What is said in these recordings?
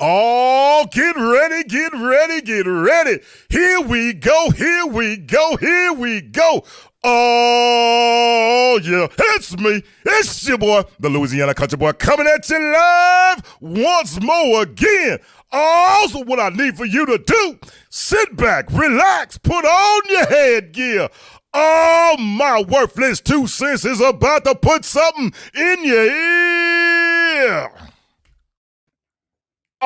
Oh, get ready, get ready, get ready. Here we go, here we go, here we go. Oh, yeah, it's me. It's your boy, the Louisiana Country Boy, coming at you live once more again. Also, what I need for you to do, sit back, relax, put on your headgear. Oh, my worthless 2 cents is about to put something in your ear.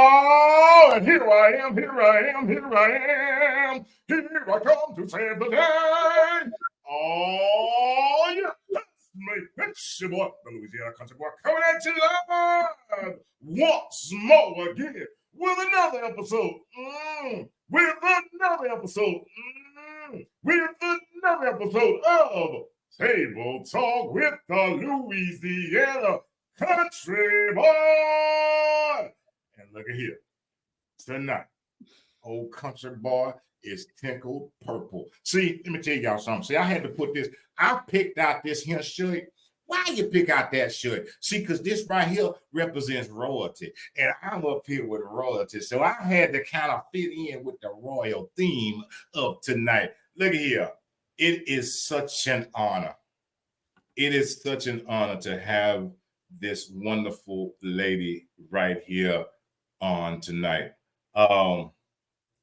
Oh, and here I am, here I am, here I am. Here I come to save the day. Oh, yeah, that's me. It's your boy, the Louisiana Country Boy, coming at you live once more again with another episode. With another episode. With another episode of Table Talk with the Louisiana Country Boy. And look at here. Tonight, old country boy is tinkled purple. See, let me tell y'all something. See, I had to put this. I picked out this here shirt. Why you pick out that shirt? See, because this right here represents royalty. And I'm up here with royalty. So I had to kind of fit in with the royal theme of tonight. Look at here. It is such an honor. It is such an honor to have this wonderful lady right here on tonight. I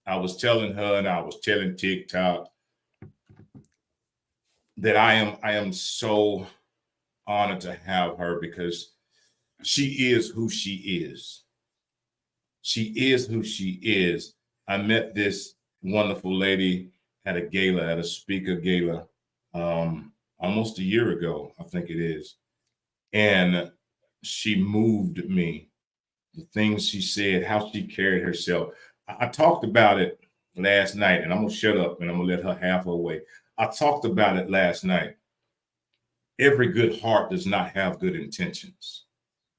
was telling her and I was telling TikTok that I am so honored to have her because she is who she is. She is who she is. I met this wonderful lady at a gala, at a speaker gala, almost a year ago, I think it is. And she moved me. The things she said, how she carried herself. I talked about it last night, and I'm going to shut up and I'm going to let her have her way. I talked about it last night. Every good heart does not have good intentions.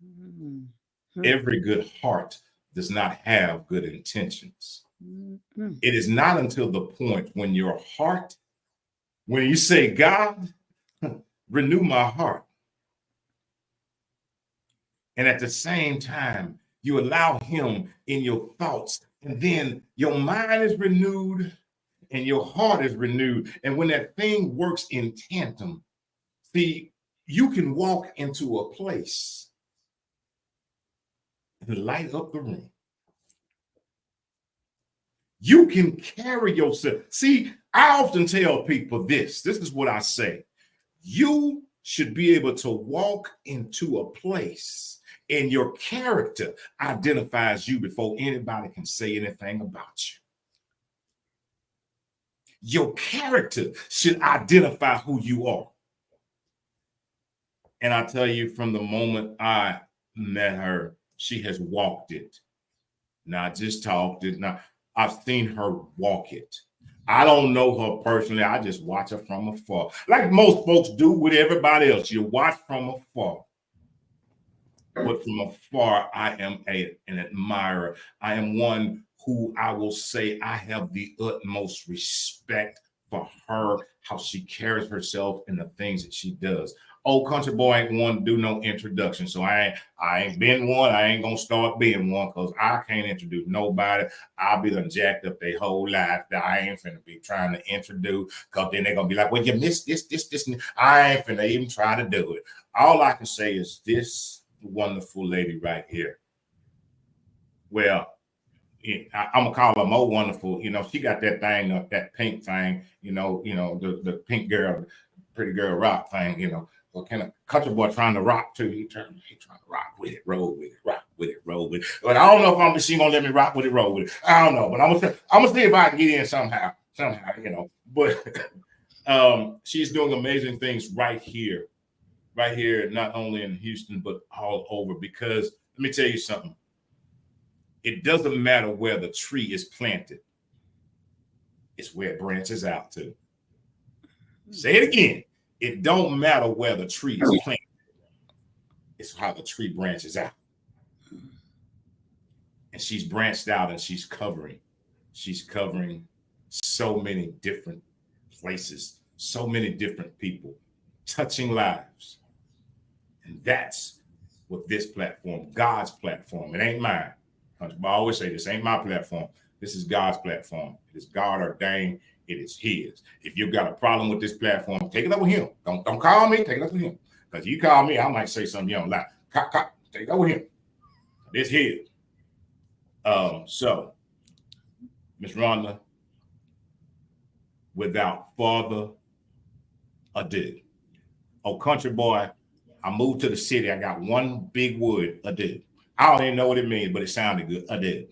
Mm-hmm. Every good heart does not have good intentions. Mm-hmm. It is not until the point when your heart, when you say, God, renew my heart. And at the same time, you allow him in your thoughts, and then your mind is renewed and your heart is renewed. And when that thing works in tandem, see, you can walk into a place and light up the room. You can carry yourself. See, I often tell people this is what I say. You should be able to walk into a place and your character identifies you before anybody can say anything about you. Your character should identify who you are. And I tell you, from the moment I met her, she has walked it. Not just talked it. Now, I've seen her walk it. I don't know her personally. I just watch her from afar. Like most folks do with everybody else. You watch from afar. But from afar, I am an admirer. I am one who I will say I have the utmost respect for her, how she carries herself and the things that she does. Old country boy ain't want to do no introduction, so I ain't been one. I ain't gonna start being one because I can't introduce nobody. I'll be done jacked up their whole life that I ain't finna be trying to introduce because then they're gonna be like, well, you missed this. I ain't finna even try to do it. All I can say is this wonderful lady right here. Well, I'm gonna call her more wonderful. You know, she got that thing, that pink thing. You know, the pink girl, pretty girl rock thing. You know, what kind of country boy trying to rock too? He trying to rock with it, roll with it, rock with it, roll with it. But I don't know if she gonna let me rock with it, roll with it. I don't know, but I'm gonna see if I can get in somehow. You know, but she's doing amazing things right here, not only in Houston, but all over. Because let me tell you something. It doesn't matter where the tree is planted. It's where it branches out to. Say it again. It don't matter where the tree is planted. It's how the tree branches out. And she's branched out and she's covering. She's covering so many different places, so many different people, touching lives. And that's what this platform, God's platform, it ain't mine. I always say this ain't my platform. This is God's platform. It is God ordained. It is His. If you've got a problem with this platform, take it up with Him. Don't call me. Take it up with Him. Because you call me, I might say something you don't like. Take it up with Him. It's His. So, Miss Ronda, without further ado, oh country boy, I moved to the city. I got one big word, ado. I don't even know what it means, but it sounded good. Ado.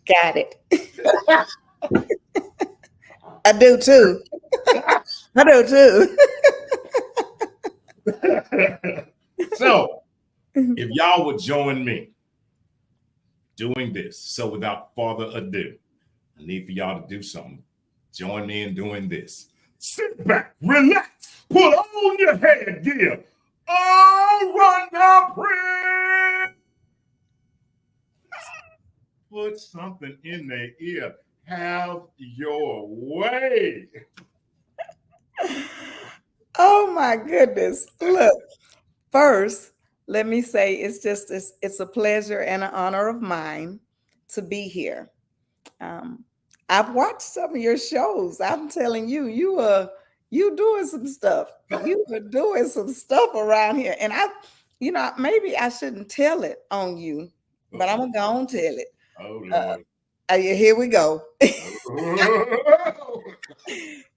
Got it. I do too. I do too. So, if y'all would join me doing this, so without further ado, I need for y'all to do something. Join me in doing this. Sit back, relax, put on your headgear. Oh, Ronda Prince! Put something in their ear. Have your way. Oh my goodness. Look, first, let me say it's a pleasure and an honor of mine to be here. I've watched some of your shows. I'm telling you, you doing some stuff. You were doing some stuff around here. And maybe I shouldn't tell it on you, but I'm gonna go and tell it. Oh Lord. Here we go.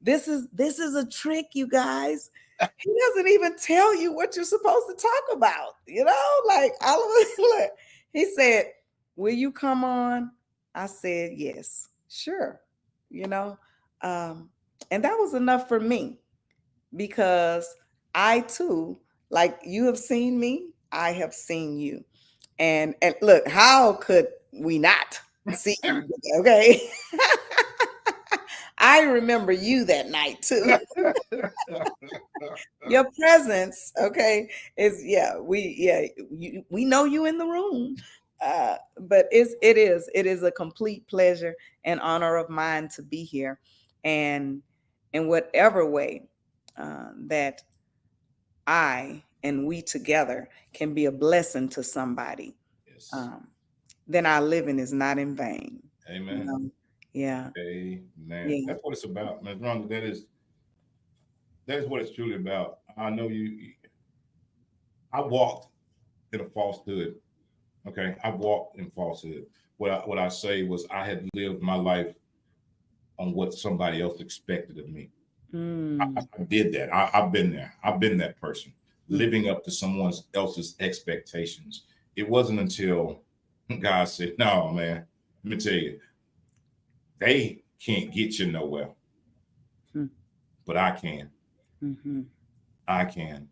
This is a trick, you guys. He doesn't even tell you what you're supposed to talk about. Like all of us. Look, he said, "Will you come on?" I said, "Yes, sure." And that was enough for me, because I too, like you have seen me, I have seen you, and look, how could we not see you? Okay. I remember you that night too. Your presence, okay, we know you in the room. But it is a complete pleasure and honor of mine to be here, and in whatever way that I and we together can be a blessing to somebody. Yes. Then our living is not in vain. Amen. Yeah. Amen. Yeah. That's what it's about, Ms. Ronda. That is what it's truly about. I know I walked in a falsehood. Okay. I walked in falsehood. What I say was I had lived my life on what somebody else expected of me. I did that. I've been there. I've been that person, living up to someone else's expectations. It wasn't until God said, "No, man, let me tell you, they can't get you nowhere, but I can. I can.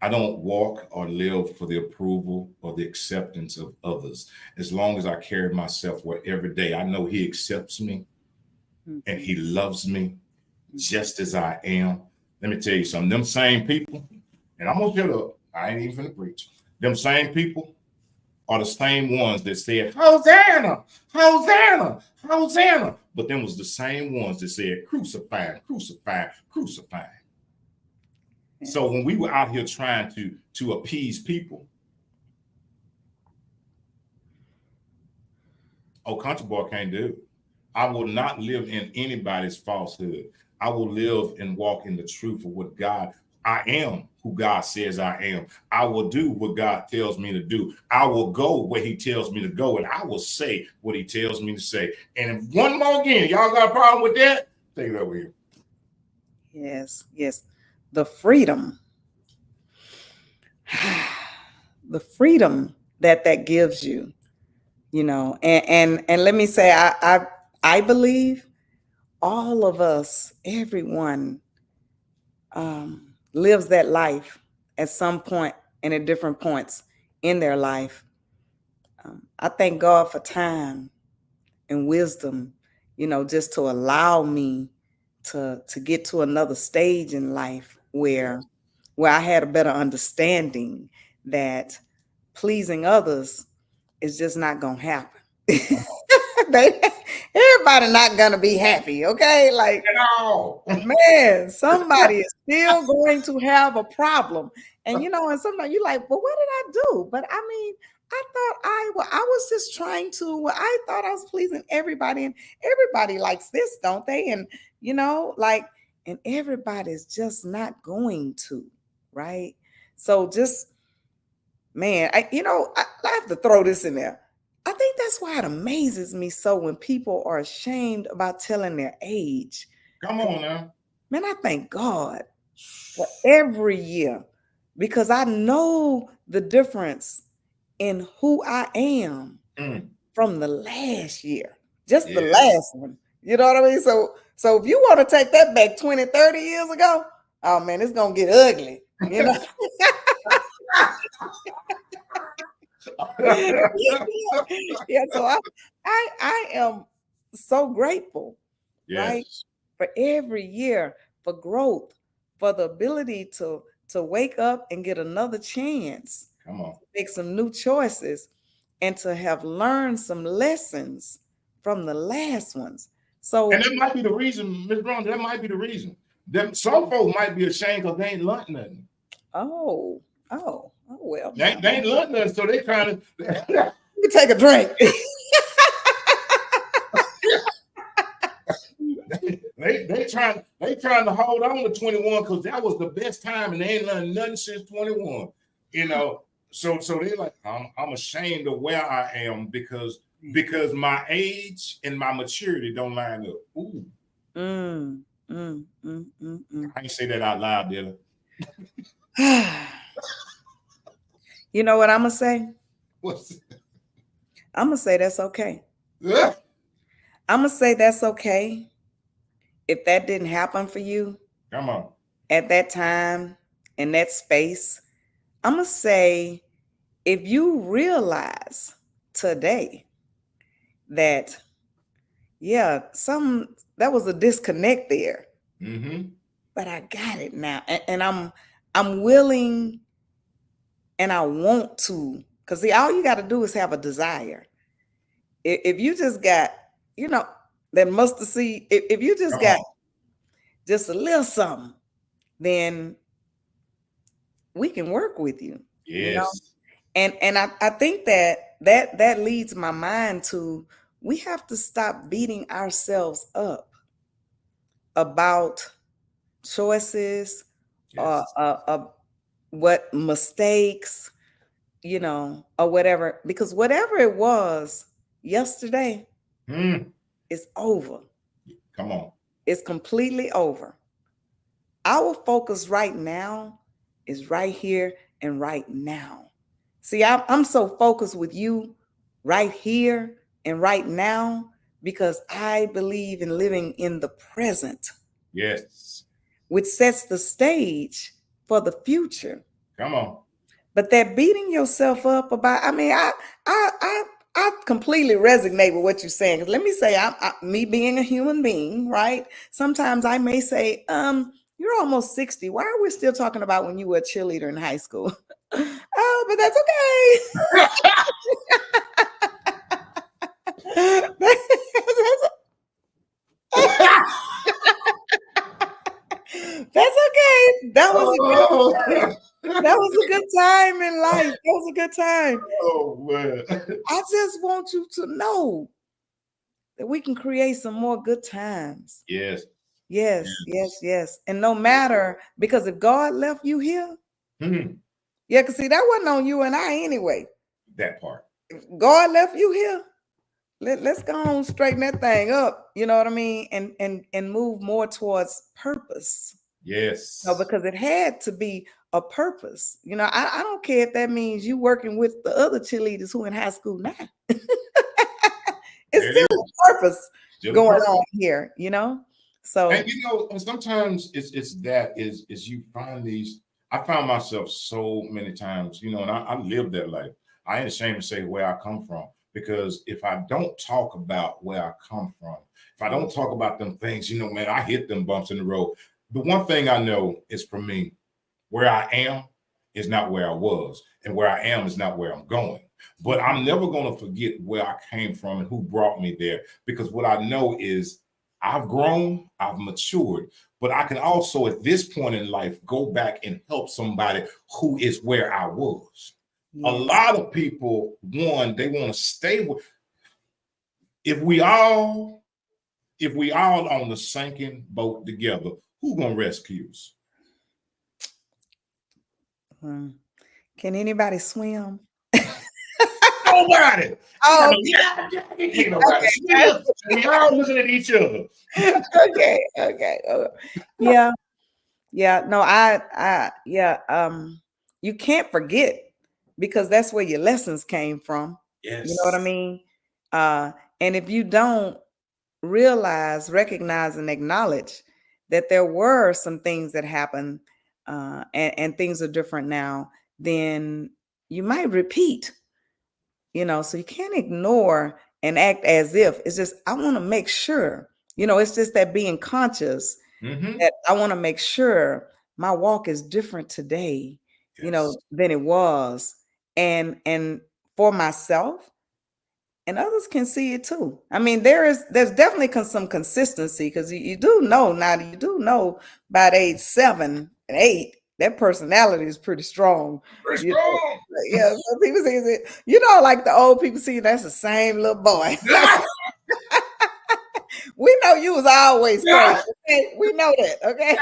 I don't walk or live for the approval or the acceptance of others. As long as I carry myself where every day I know He accepts me and He loves me just as I am." Let me tell you something. Them same people, and I'm gonna shut up. I ain't even finna preach. Them same people are the same ones that said, "Hosanna, Hosanna, Hosanna." But them was the same ones that said, "Crucify, crucify, crucify." So when we were out here trying to appease people, country boy can't do it. I will not live in anybody's falsehood. I will live and walk in the truth of what I am who God says I am. I will do what God tells me to do. I will go where He tells me to go, and I will say what He tells me to say. And if one more again, y'all got a problem with that? Take it over here. Yes. The freedom. The freedom that gives you, and let me say, I believe all of us, everyone, lives that life at some point and at different points in their life. I thank God for time and wisdom, just to allow me to get to another stage in life where I had a better understanding that pleasing others is just not gonna happen. Everybody not gonna be happy, okay? Like, man, somebody is still going to have a problem. And and sometimes you're like, "Well, what did I do?" But I mean, I was just trying to, well, I thought I was pleasing everybody, and everybody likes this, don't they? And like, and everybody's just not going to, right? So just, man, I have to throw this in there. I think that's why it amazes me so when people are ashamed about telling their age. Come on now. Man, I thank God for every year because I know the difference in who I am from the last year, just the Yes. last one. You know what I mean? So if you want to take that back 20, 30 years ago, oh man, it's going to get ugly, you know? Yeah, so I am so grateful, right? Yes. For every year, for growth, for the ability to wake up and get another chance, Come on. make some new choices, and to have learned some lessons from the last ones. And So, that might be the reason, Miss Brown, that might be the reason. Them some folks might be ashamed because they ain't learned nothing. oh well, They ain't learned nothing, so they trying to you take a drink. they trying to hold on to 21 because that was the best time and they ain't learned nothing since 21. You know, so they like, I'm ashamed of where I am because my age and my maturity don't line up. Ooh. I ain't say that out loud, did Mm. You know what I'm gonna say? What's I'm gonna say that's okay. yeah. I'm gonna say that's okay if that didn't happen for you Come on. at that time in that space. I'm gonna say if you realize today that that was a disconnect there, but I got it now, and I'm willing and I want to, because see, all you got to do is have a desire. If you just got, that mustard seed, if you just Come got on. just a little something, then we can work with you, Yes. and I think that leads my mind to, we have to stop beating ourselves up about choices, Yes. what mistakes, or whatever, because whatever it was yesterday is over. Come on. It's completely over. Our focus right now is right here and right now. See, I'm so focused with you right here and right now because I believe in living in the present, Yes. which sets the stage for the future. Come on. But that beating yourself up about, I mean, I completely resonate with what you're saying. 'Cause let me say, me being a human being, right? Sometimes I may say, you're almost 60. Why are we still talking about when you were a cheerleader in high school? Oh, but that's okay. That's okay. Oh, That was a good time in life. That was a good time. oh man. I just want you to know that we can create some more good times. Yes. Yes, yes, yes. And no matter, because if God left you here, Hmm. yeah, because see, that wasn't on you and I anyway. That part. If God left you here, let's go on, straighten that thing up. You know what I mean? And move more towards purpose. No, Yes. because it had to be a purpose. I don't care if that means you working with the other cheerleaders who in high school now. It's There it still is. a purpose Still a going purpose. on here. So And and sometimes it's that is you find these. I found myself so many times, and I lived that life. I ain't ashamed to say where I come from because if I don't talk about where I come from, if I don't talk about them things, man, I hit them bumps in the road. The one thing I know is for me, where I am is not where I was, and where I am is not where I'm going. But I'm never going to forget where I came from and who brought me there because what I know is I've grown, I've matured, but I can also at this point in life go back and help somebody who is where I was. A Yes. lot of people, one, they want to stay with. If we all on the sinking boat together, who gonna rescue us? Mm. Can anybody swim? Nobody. Ain't got Oh, no, yeah, ain't nobody swim. So we all looking at each other. okay, okay. Yeah, yeah. No, yeah. You can't forget because that's where your lessons came from. You know what I Yes. mean? And if you don't realize, recognize, and acknowledge that there were some things that happened, and things are different now, then you might repeat. So you can't ignore and act as if. It's just, I want to make sure, it's just that being conscious Mm-hmm. that I want to make sure my walk is different today, Yes. than it was. And for myself, and others can see it too. I mean, there's definitely some consistency, because you do know now, you do know by the age 7 and 8 that personality is pretty strong. Pretty You know, strong. yeah. So people say it, like the old people see that's the same little boy. We know you was always crazy. Okay? We know that. Okay.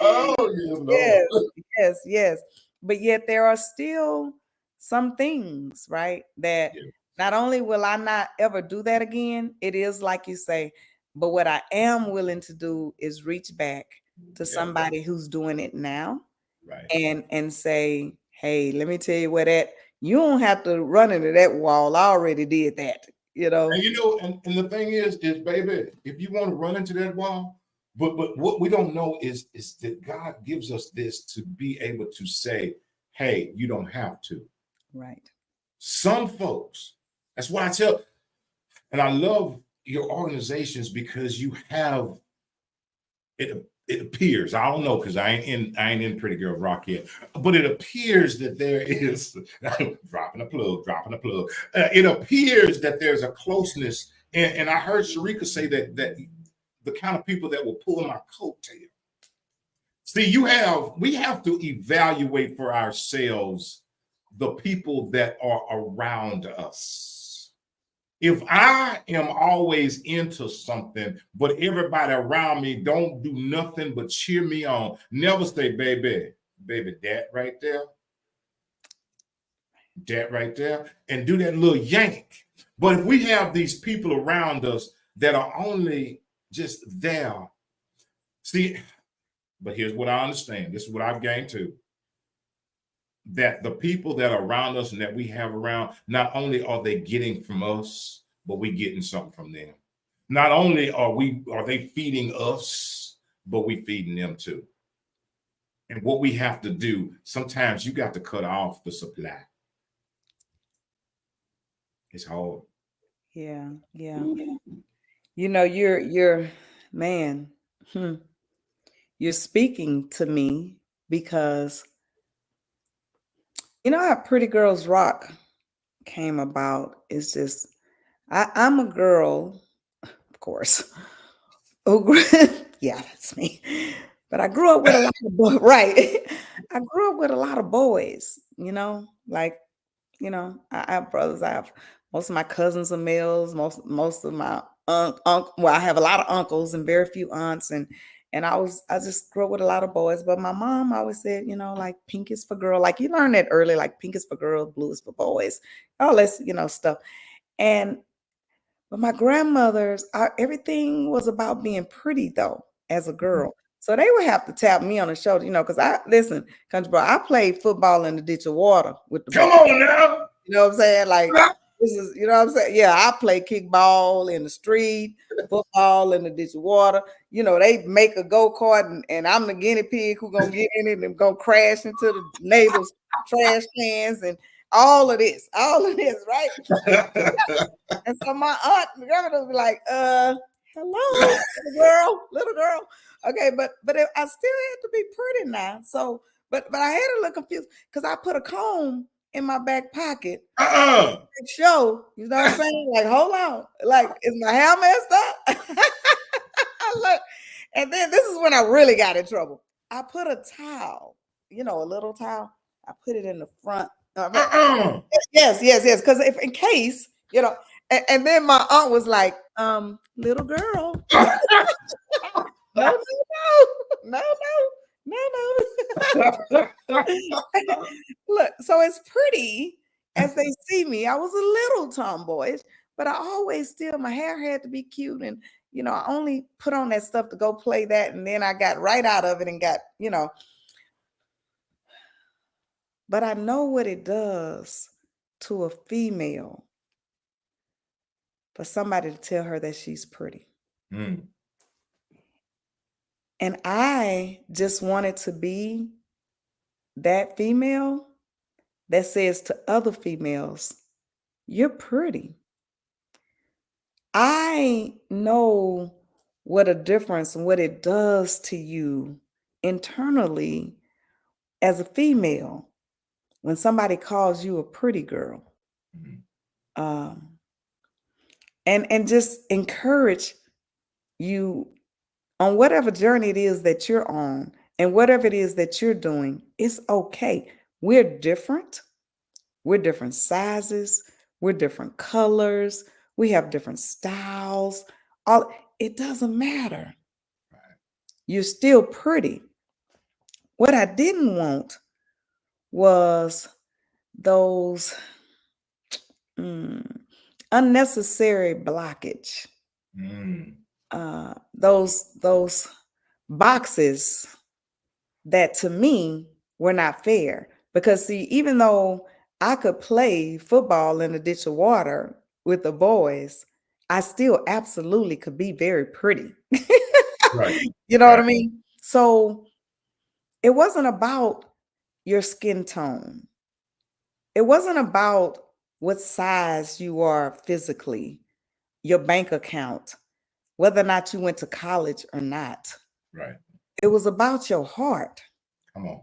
Oh, yes, Yes, Lord. yes, yes. But yet there are still some things, right? That Yeah, not only will I not ever do that again, it is like you say, but what I am willing to do is reach back to yeah, somebody who's doing it now, right. and say, hey, let me tell you where that you don't have to run into that wall. I already did that, you know. And and the thing is baby, if you want to run into that wall, but what we don't know is that God gives us this to be able to say, hey, you don't have to. Right. Some folks, that's why I tell, and I love your organizations because you have it appears, I don't know, because I ain't in Pretty Girl Rock yet, but it appears that there is dropping a plug. It appears that there's a closeness, and I heard Sharika say that the kind of people that will pull my coattail. See, we have to evaluate for ourselves the people that are around us. If I am always into something, but everybody around me don't do nothing but cheer me on, never say, baby, that right there, and do that little yank. But if we have these people around us that are only just there, see, but here's what I understand. This is what I've gained too. That the people that are around us and that we have around, not only are they getting from us, but we getting something from them. Not only are they feeding us, but we feeding them too. And what we have to do, sometimes you got to cut off the supply. It's hard. Yeah, yeah. You're man. Hmm, you're speaking to me because how Pretty Girls Rock came about. It's just I'm a girl, of course. Who grew, yeah, that's me. But I grew up with a lot of boys, right? I grew up with a lot of boys, like I have brothers. I have most of my cousins are males. Most of my well, I have a lot of uncles and very few aunts, and I just grew up with a lot of boys. But my mom always said, like pink is for girl. Like you learn that early, like pink is for girls, blue is for boys, all this, stuff. And but my grandmothers, everything was about being pretty though, as a girl. So they would have to tap me on the shoulder, because I listen, country boy, I played football in the ditch of water with the Come boys. on now. You know what I'm saying? Like this is, you know what I'm saying? Yeah, I play kickball in the street, football in the ditch of water. They make a go-kart and I'm the guinea pig who gonna get in it and go crash into the neighbor's trash cans and all of this, right? And so my aunt, my grandmother would be like, hello, little girl. Okay, but I still had to be pretty now. So, but I had a little confused because I put a comb in my back pocket. Uh-uh. Show, you know what I'm saying? Like, hold on. Like, is my hair messed up? Look, and then this is when I really got in trouble. I put a towel, a little towel. I put it in the front. Uh-uh. Yes, yes, yes. Because if in case, and then my aunt was like, little girl, no, no, no, no, no, no. Look, so as pretty as they see me, I was a little tomboyish, but I always still, my hair had to be cute. And, I only put on that stuff to go play that. And then I got right out of it and but I know what it does to a female for somebody to tell her that she's pretty. Mm. And I just wanted to be that female that says to other females, you're pretty. I know what a difference and what it does to you internally as a female when somebody calls you a pretty girl. Mm. Um, and just encourage you on whatever journey it is that you're on and whatever it is that you're doing. It's okay. We're different. We're different sizes. We're different colors. We have different styles. All it doesn't matter. Right. You're still pretty. What I didn't want was those unnecessary blockage. Mm. Those boxes that to me were not fair. Because see, even though I could play football in a ditch of water with the boys, I still absolutely could be very pretty. Right. You know what I Right. mean? So it wasn't about your skin tone. It wasn't about what size you are physically, your bank account, whether or not you went to college or not. Right. It was about your heart. Come on.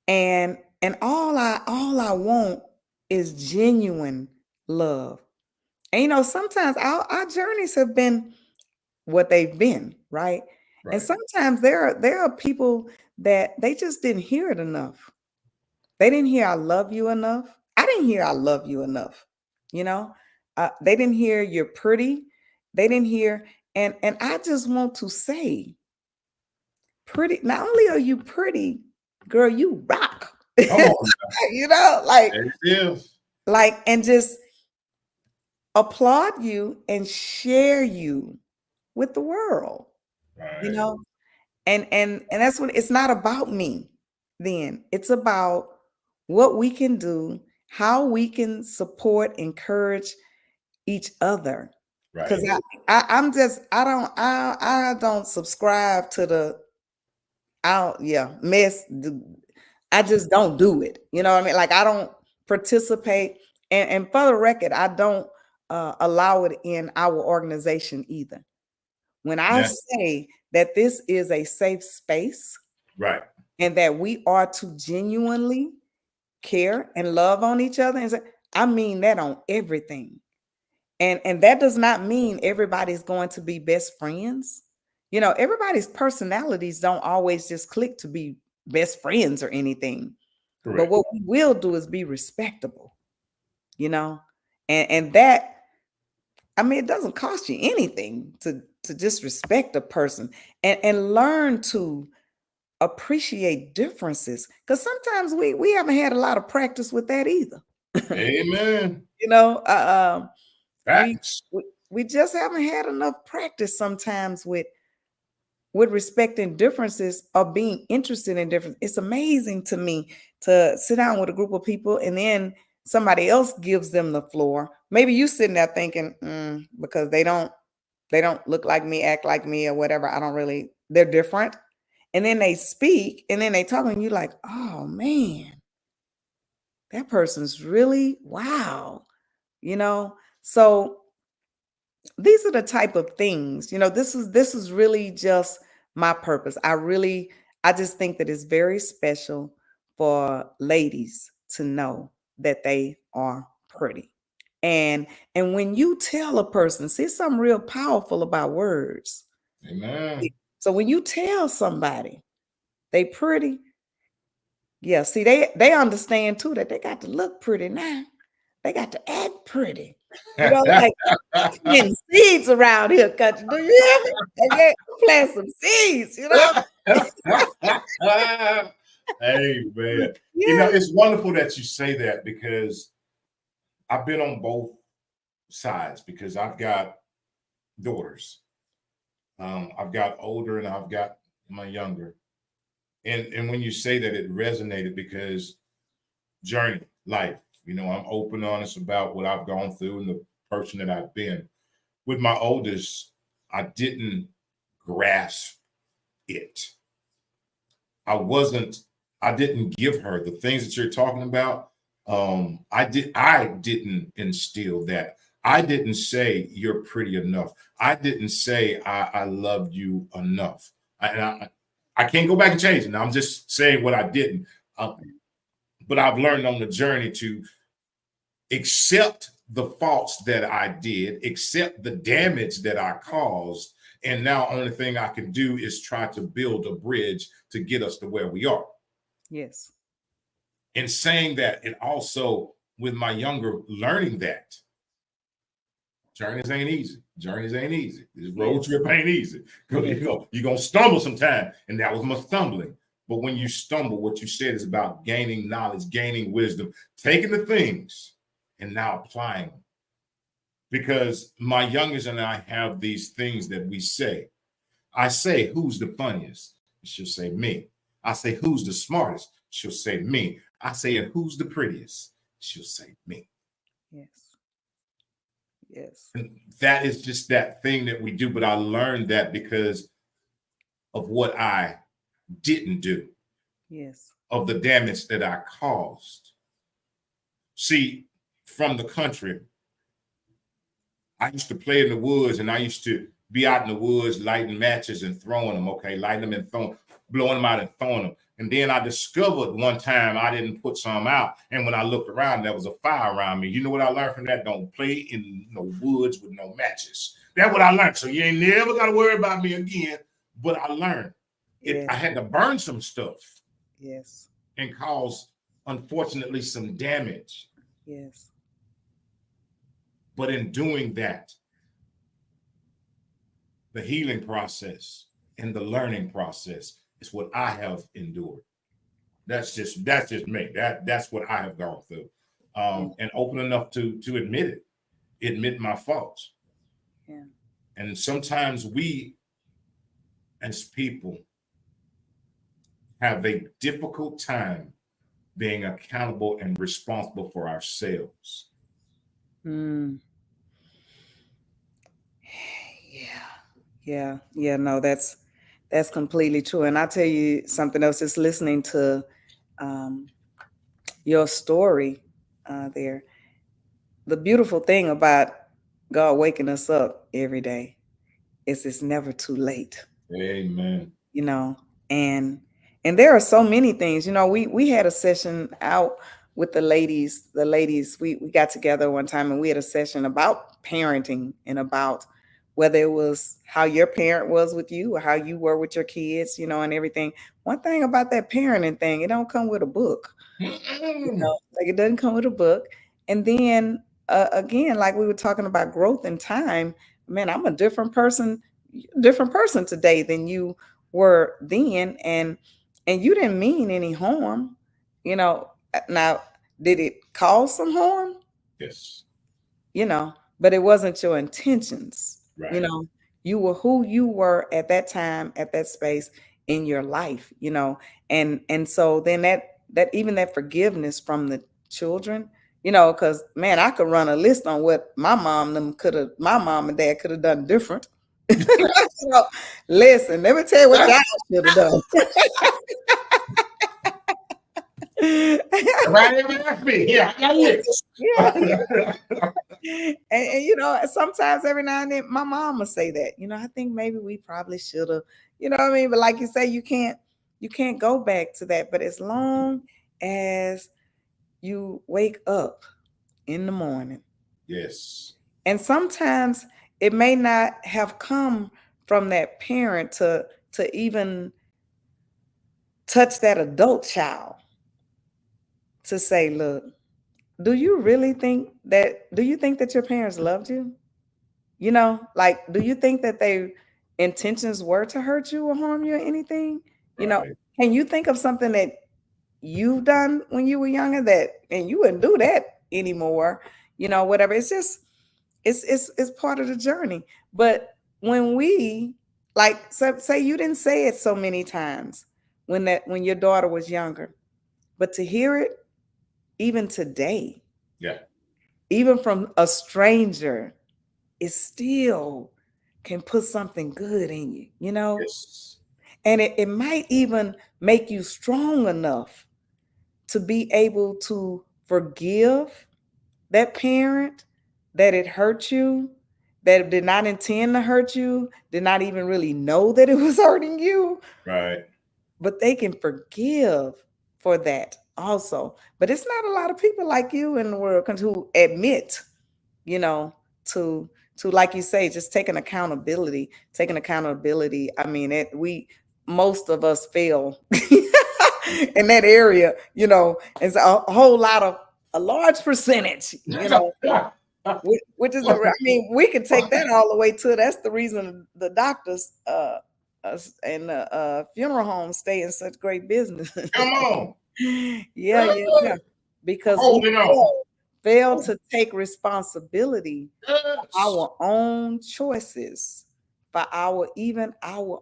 And all I want is genuine love. And sometimes our journeys have been what they've been, right? And Right. sometimes there are people that they just didn't hear it enough. They didn't hear I love you enough. I didn't hear I love you enough. You know, they didn't hear you're pretty. They didn't hear, and I just want to say, pretty. Not only are you pretty, girl, you rock. Come on. You know, like There it is. like, and just applaud you and share you with the world. You Right. know, and that's what it's not about me. Then it's about what we can do, how we can support, encourage each other. Right. Because I'm just I don't subscribe to the mess. I just don't do it. You know what I mean? Like I don't participate, and for the record, I don't allow it in our organization either. When I Yeah. say that this is a safe space Right. and that we are to genuinely care and love on each other, and I mean that on everything. And that does not mean everybody's going to be best friends. Everybody's personalities don't always just click to be best friends or anything. But Correct. what we will do is be respectable, you know? And that, I mean, it doesn't cost you anything to just respect a person and learn to appreciate differences. Because sometimes we haven't had a lot of practice with that either. Amen. You know, we, Facts. we we just haven't had enough practice sometimes with respecting differences or being interested in difference. It's amazing to me to sit down with a group of people and then somebody else gives them the floor. Maybe you sitting there thinking, because they don't look like me, act like me, or whatever. They're different. And then they speak and then they talk and you're like, oh man, that person's really wow. So these are the type of things, this is really just my purpose. I just think that it's very special for ladies to know that they are pretty. And when you tell a person, see something real powerful about words. Amen. So when you tell somebody they pretty, Yeah, see, they understand too that they got to look pretty now. They got to act pretty. You know, like planting seeds around here, country. Do you hear me? And yeah, plant some seeds, you know? Hey man, Yeah. it's wonderful that you say that because I've been on both sides because I've got daughters. I've got older and I've got my younger. And when you say that, it resonated because journey, life. I'm open, honest about what I've gone through and the person that I've been. With my oldest, I didn't grasp it. I wasn't. I didn't give her the things that you're talking about. I didn't instill that. I didn't say you're pretty enough. I didn't say I love you enough. I can't go back and change it. Now, I'm just saying what I didn't. Uh, but I've learned on the journey to accept the faults that I did, accept the damage that I caused, and now only thing I can do is try to build a bridge to get us to where we are. Yes. In saying that, and also with my younger learning that journeys ain't easy. Journeys ain't easy. This road Yes. trip ain't easy. Yes. You're gonna stumble sometime, and that was my stumbling. But when you stumble, what you said is about gaining knowledge, gaining wisdom, taking the things and now applying them. Because my youngest and I have these things that we say. I say, who's the funniest? She'll say me. I say, who's the smartest? She'll say me. I say, and who's the prettiest? She'll say me. Yes. Yes. And that is just that thing that we do. But I learned that because of what I didn't do, Yes. of the damage that I caused. See, from the country, I used to play in the woods and I used to be out in the woods lighting matches and throwing them, okay, lighting them and throwing, blowing them out and throwing them. And then I discovered one time I didn't put some out. And when I looked around, there was a fire around me. You know what I learned from that? Don't play in no woods with no matches. That's what I learned. So you ain't never got to worry about me again. But I learned it. Yes. I had to burn some stuff Yes. and cause, unfortunately, some damage. Yes. But in doing that, the healing process and the learning process is what I have endured. That's just me. That's what I have gone through. Yeah. And open enough to admit it, admit my faults. Yeah. And sometimes we as people have a difficult time being accountable and responsible for ourselves. Mm. Yeah. Yeah. Yeah. No, that's completely true. And I'll tell you something else, just listening to um, your story there. The beautiful thing about God waking us up every day is it's never too late. Amen. You know, and there are so many things. We had a session out with the ladies we got together one time and we had a session about parenting and about whether it was how your parent was with you or how you were with your kids, and everything. One thing about that parenting thing, it don't come with a book. Like it doesn't come with a book. And then again, like we were talking about growth and time, man, I'm a different person today than you were then, and you didn't mean any harm. Now, did it cause some harm? Yes. But it wasn't your intentions. you Right. know you were who you were at that time, at that space in your life. And so then that even that forgiveness from the children, because man, I could run a list on what my mom and dad could have done different. So, listen, let me tell you what y'all should have done. Right, asked me. Yeah, I got licks. Yeah. And sometimes every now and then my mom will say that, I think maybe we probably should have, what I mean? But like you say, you can't go back to that. But as long as you wake up in the morning, Yes. and sometimes it may not have come from that parent to even touch that adult child. to say, look, do you think that your parents loved you? You know, like, do you think that their intentions were to hurt you or harm you or anything? You know, Right. can you think of something that you've done when you were younger that, and you wouldn't do that anymore? You know, whatever. It's just, it's part of the journey. But when we, like, say you didn't say it so many times when your daughter was younger, but to hear it even today, Yeah. even from a stranger, it still can put something good in you, you know? Yes. And it might even make you strong enough to be able to forgive that parent that it hurt you, that did not intend to hurt you, did not even really know that it was hurting you, Right. but they can forgive for that also. But it's not a lot of people like you in the world who admit, you know, to like you say, just taking accountability. I mean, most of us fail in that area, you know. It's a whole lot of a large percentage, you know, which is, I mean, we could take that all the way to, that's the reason the doctors and the funeral homes stay in such great business. Come on. Yeah, yeah, yeah. Because we Holding on. fail to take responsibility for Yes. our own choices, for our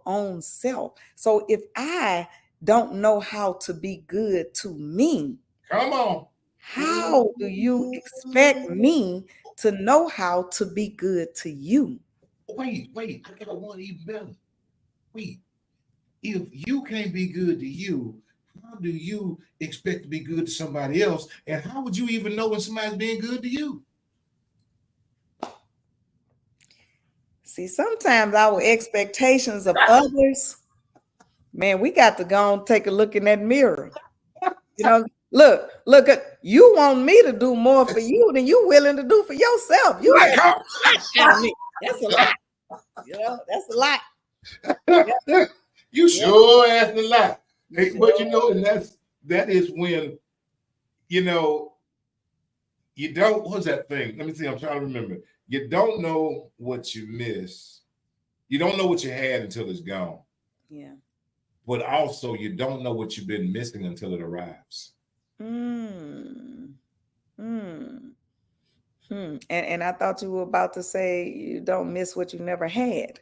own self. So if I don't know how to be good to me, Come on. how do you expect me to know how to be good to you? Wait. I got one even better. Wait. If you can't be good to you, how do you expect to be good to somebody else? And how would you even know when somebody's being good to you? See, sometimes our expectations of others, man, we got to go and take a look in that mirror. You know, look at you, want me to do more for you than you willing to do for yourself. You Like, got how? a lot out of me. That's a lot. You know, that's a lot. Yeah, You yeah, sure asked a lot. you Hey, but you sure. know, and that is when, you know, you don't, what's that thing? Let me see, I'm trying to remember. You don't know what you miss. You don't know what you had until it's gone. Yeah. But also you don't know what you've been missing until it arrives. Mm. Hmm. And I thought you were about to say you don't miss what you never had.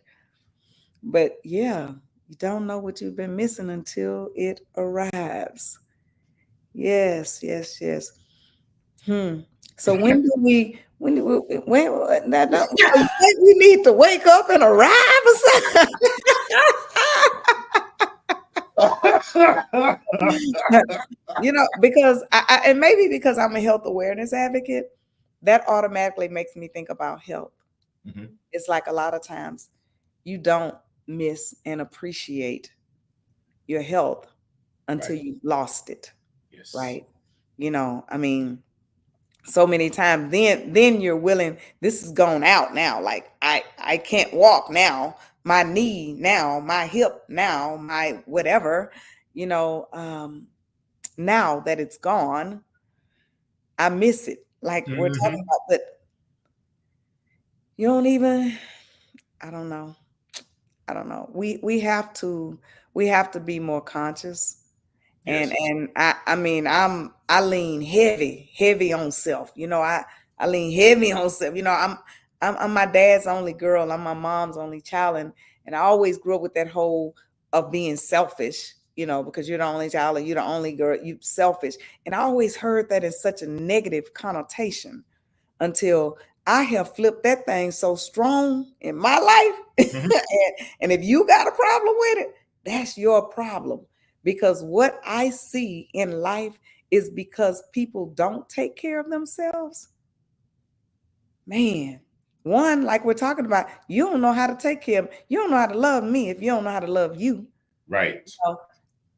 But yeah, you don't know what you've been missing until it arrives. Yes, yes, yes. Hmm. So when do when that don't, so you think we need to wake up and arrive or something? You know, because and maybe because I'm a health awareness advocate, that automatically makes me think about health. Mhm. It's like a lot of times you don't miss and appreciate your health until Right. you've lost it, Yes. right? You know, I mean, so many times then you're willing, this is gone out now. Like I can't walk now, my knee now, my hip now, my whatever, you know, now that it's gone, I miss it. Like we're talking Hmm. about, but you don't even, I don't know. I don't know. We have to be more conscious. Yes. And I mean I lean heavy on self. You know, I lean heavy on self. You know, I'm my dad's only girl. I'm my mom's only child, and I always grew up with that whole of being selfish. You know, because you're the only child and you're the only girl, you selfish. And I always heard that in such a negative connotation until I have flipped that thing so strong in my life. Hmm. And if you got a problem with it, that's your problem. Because what I see in life is because people don't take care of themselves. Man, one, like we're talking about, you don't know how to take care of, you don't know how to love me if you don't know how to love you. Right.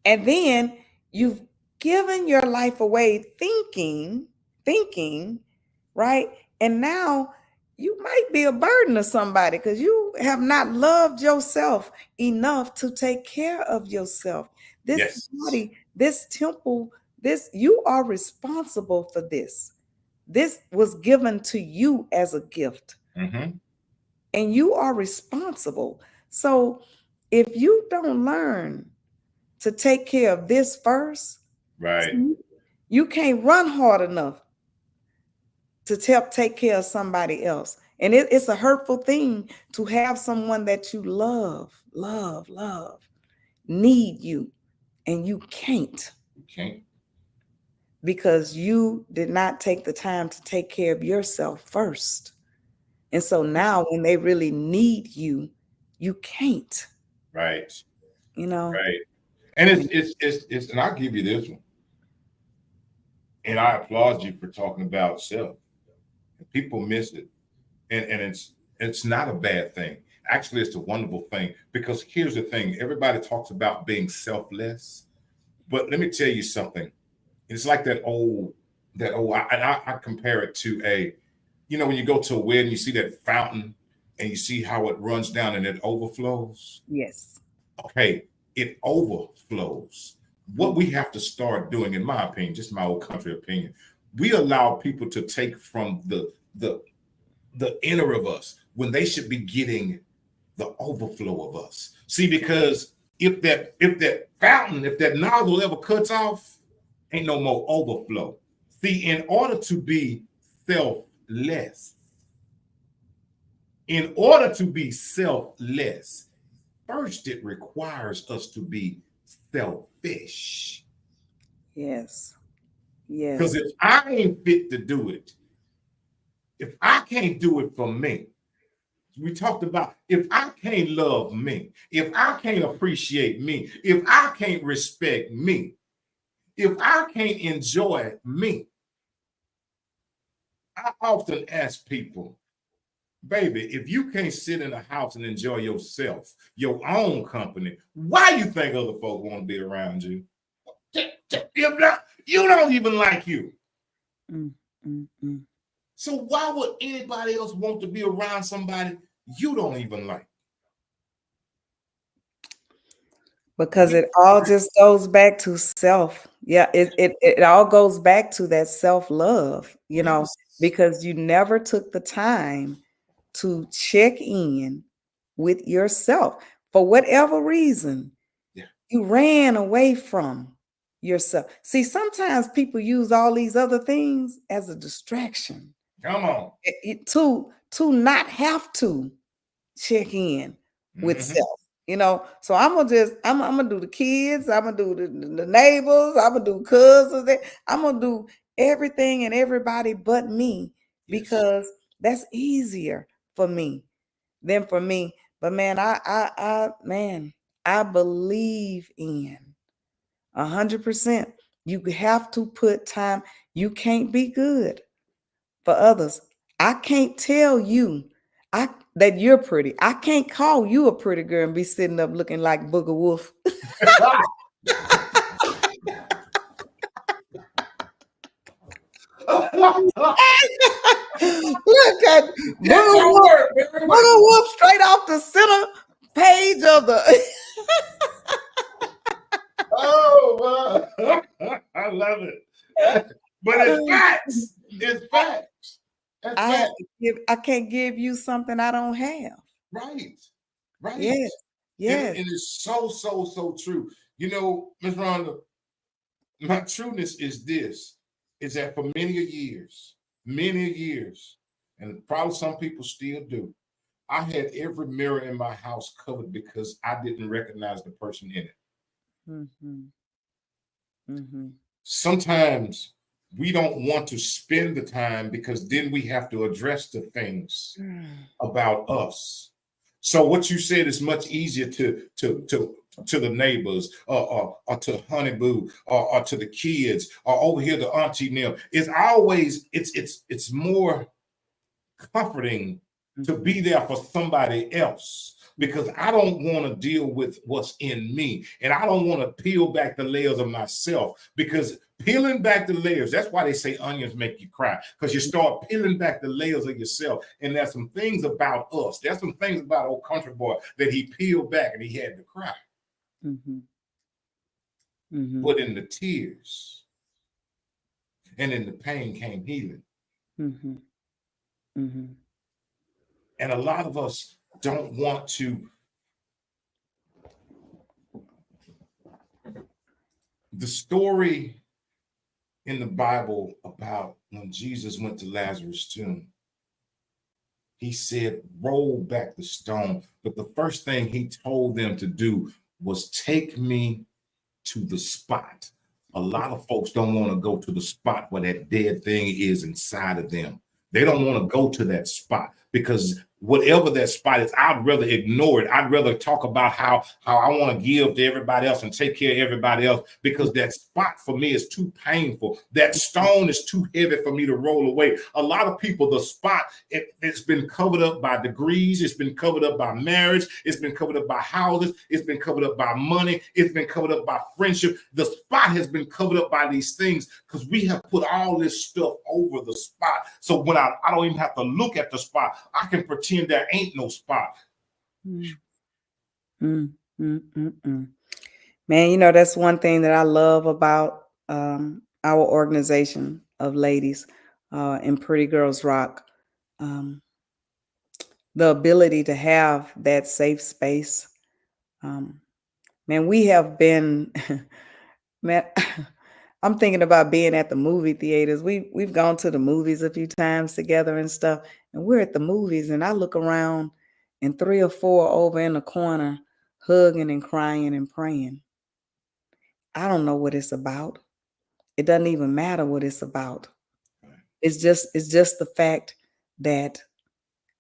And then you've given your life away thinking, right? And now you might be a burden to somebody because you have not loved yourself enough to take care of yourself. This Yes. body, this temple This, you are responsible for this. This was given to you as a gift, Mm-hmm. and you are responsible. So if you don't learn to take care of this first, Right. you can't run hard enough to take care of somebody else. And it's a hurtful thing to have someone that you love, need you, and you can't, You can't. because you did not take the time to take care of yourself first. And so now when they really need you, you can't, Right. you know. Right. And it's and I'll give you this one. And I applaud you for talking about self. People miss it. And it's not a bad thing. Actually, it's a wonderful thing, because here's the thing. Everybody talks about being selfless, but let me tell you something. It's like I compare it to when you go to a wedding, you see that fountain and you see how it runs down and it overflows. Yes. Okay, it overflows. What we have to start doing, in my opinion, just my old country opinion, we allow people to take from the inner of us when they should be getting the overflow of us. See, because if that fountain, if that nozzle ever cuts off, ain't no more overflow. See, selfless, in order to be selfless, first it requires us to be selfish. Yes. Because Yes. if I ain't fit to do it, if I can't do it for me, we talked about, if I can't love me, if I can't appreciate me, if I can't respect me, if I can't enjoy me, I often ask people, baby, if you can't sit in a house and enjoy yourself, your own company, why you think other folks want to be around you? If not, you don't even like you. Mm, mm, mm. So why would anybody else want to be around somebody you don't even like? Because it all just goes back to self. Yeah, it all goes back to that self-love, Yes. because you never took the time to check in with yourself. For whatever reason, Yeah. you ran away from yourself. See, sometimes people use all these other things as a distraction, Come on. to not have to check in with Mm-hmm. self. So I'm gonna do the kids, I'm gonna do the neighbors, I'm gonna do cousins, I'm gonna do everything and everybody but me, Yes. because that's easier for me than for me. But man, I believe in 100%. You have to put time. You can't be good for others. I can't tell you I that you're pretty. I can't call you a pretty girl and be sitting up looking like Booger Wolf. Look at That Booger don't Wolf, work very Booger well. Wolf straight off the center page of the Oh, I love it. But it's facts. It's facts. That's I have facts. to I can't give you something I don't have. Right. Right. Yes, And yes. it's so, so, so true. Ms. Rhonda, my trueness is this, is that for many years, and probably some people still do, I had every mirror in my house covered because I didn't recognize the person in it. Mm-hmm. Mm-hmm. Sometimes we don't want to spend the time because then we have to address the things about us. So what you said is much easier to the neighbors, or to Honey Boo, or to the kids, or over here to Auntie Neil. It's more comforting to Mm-hmm. be there for somebody else, because I don't want to deal with what's in me, and I don't want to peel back the layers of myself, because peeling back the layers, that's why they say onions make you cry, because you start peeling back the layers of yourself. And there's some things about us, there's some things about old country boy that he peeled back and he had to cry. Mm-hmm. Mm-hmm. But in the tears, And in the pain came healing. Mm-hmm. Mm-hmm. And a lot of us don't want to. The story in the Bible about when Jesus went to Lazarus' tomb, he said, roll back the stone. But the first thing he told them to do was take me to the spot. A lot of folks don't want to go to the spot where that dead thing is inside of them. They don't want to go to that spot because whatever that spot is, I'd rather ignore it. I'd rather talk about how I want to give to everybody else and take care of everybody else because that spot for me is too painful. That stone is too heavy for me to roll away. A lot of people, the spot, it's been covered up by degrees. It's been covered up by marriage. It's been covered up by houses. It's been covered up by money. It's been covered up by friendship. The spot has been covered up by these things because we have put all this stuff over the spot. So when I don't even have to look at the spot, I can pretend there ain't no spot. Man, that's one thing that I love about our organization of ladies in Pretty Girls Rock. The ability to have that safe space. Man, we have been, man, I'm thinking about being at the movie theaters. We've gone to the movies a few times together and stuff, and we're at the movies, and I look around, and 3 or 4 over in the corner, hugging and crying and praying. I don't know what it's about. It doesn't even matter what it's about. It's just the fact that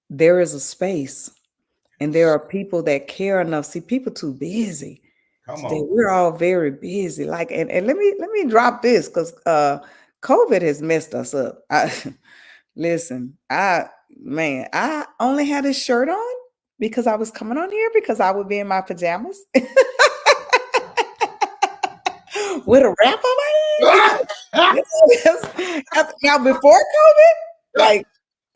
there is a space, and there are people that care enough. See, people too busy. Today, we're all very busy. Like, and let me drop this because COVID has messed us up. Listen, I only had this shirt on because I was coming on here because I would be in my pajamas with a wrap on my head. Now before COVID, like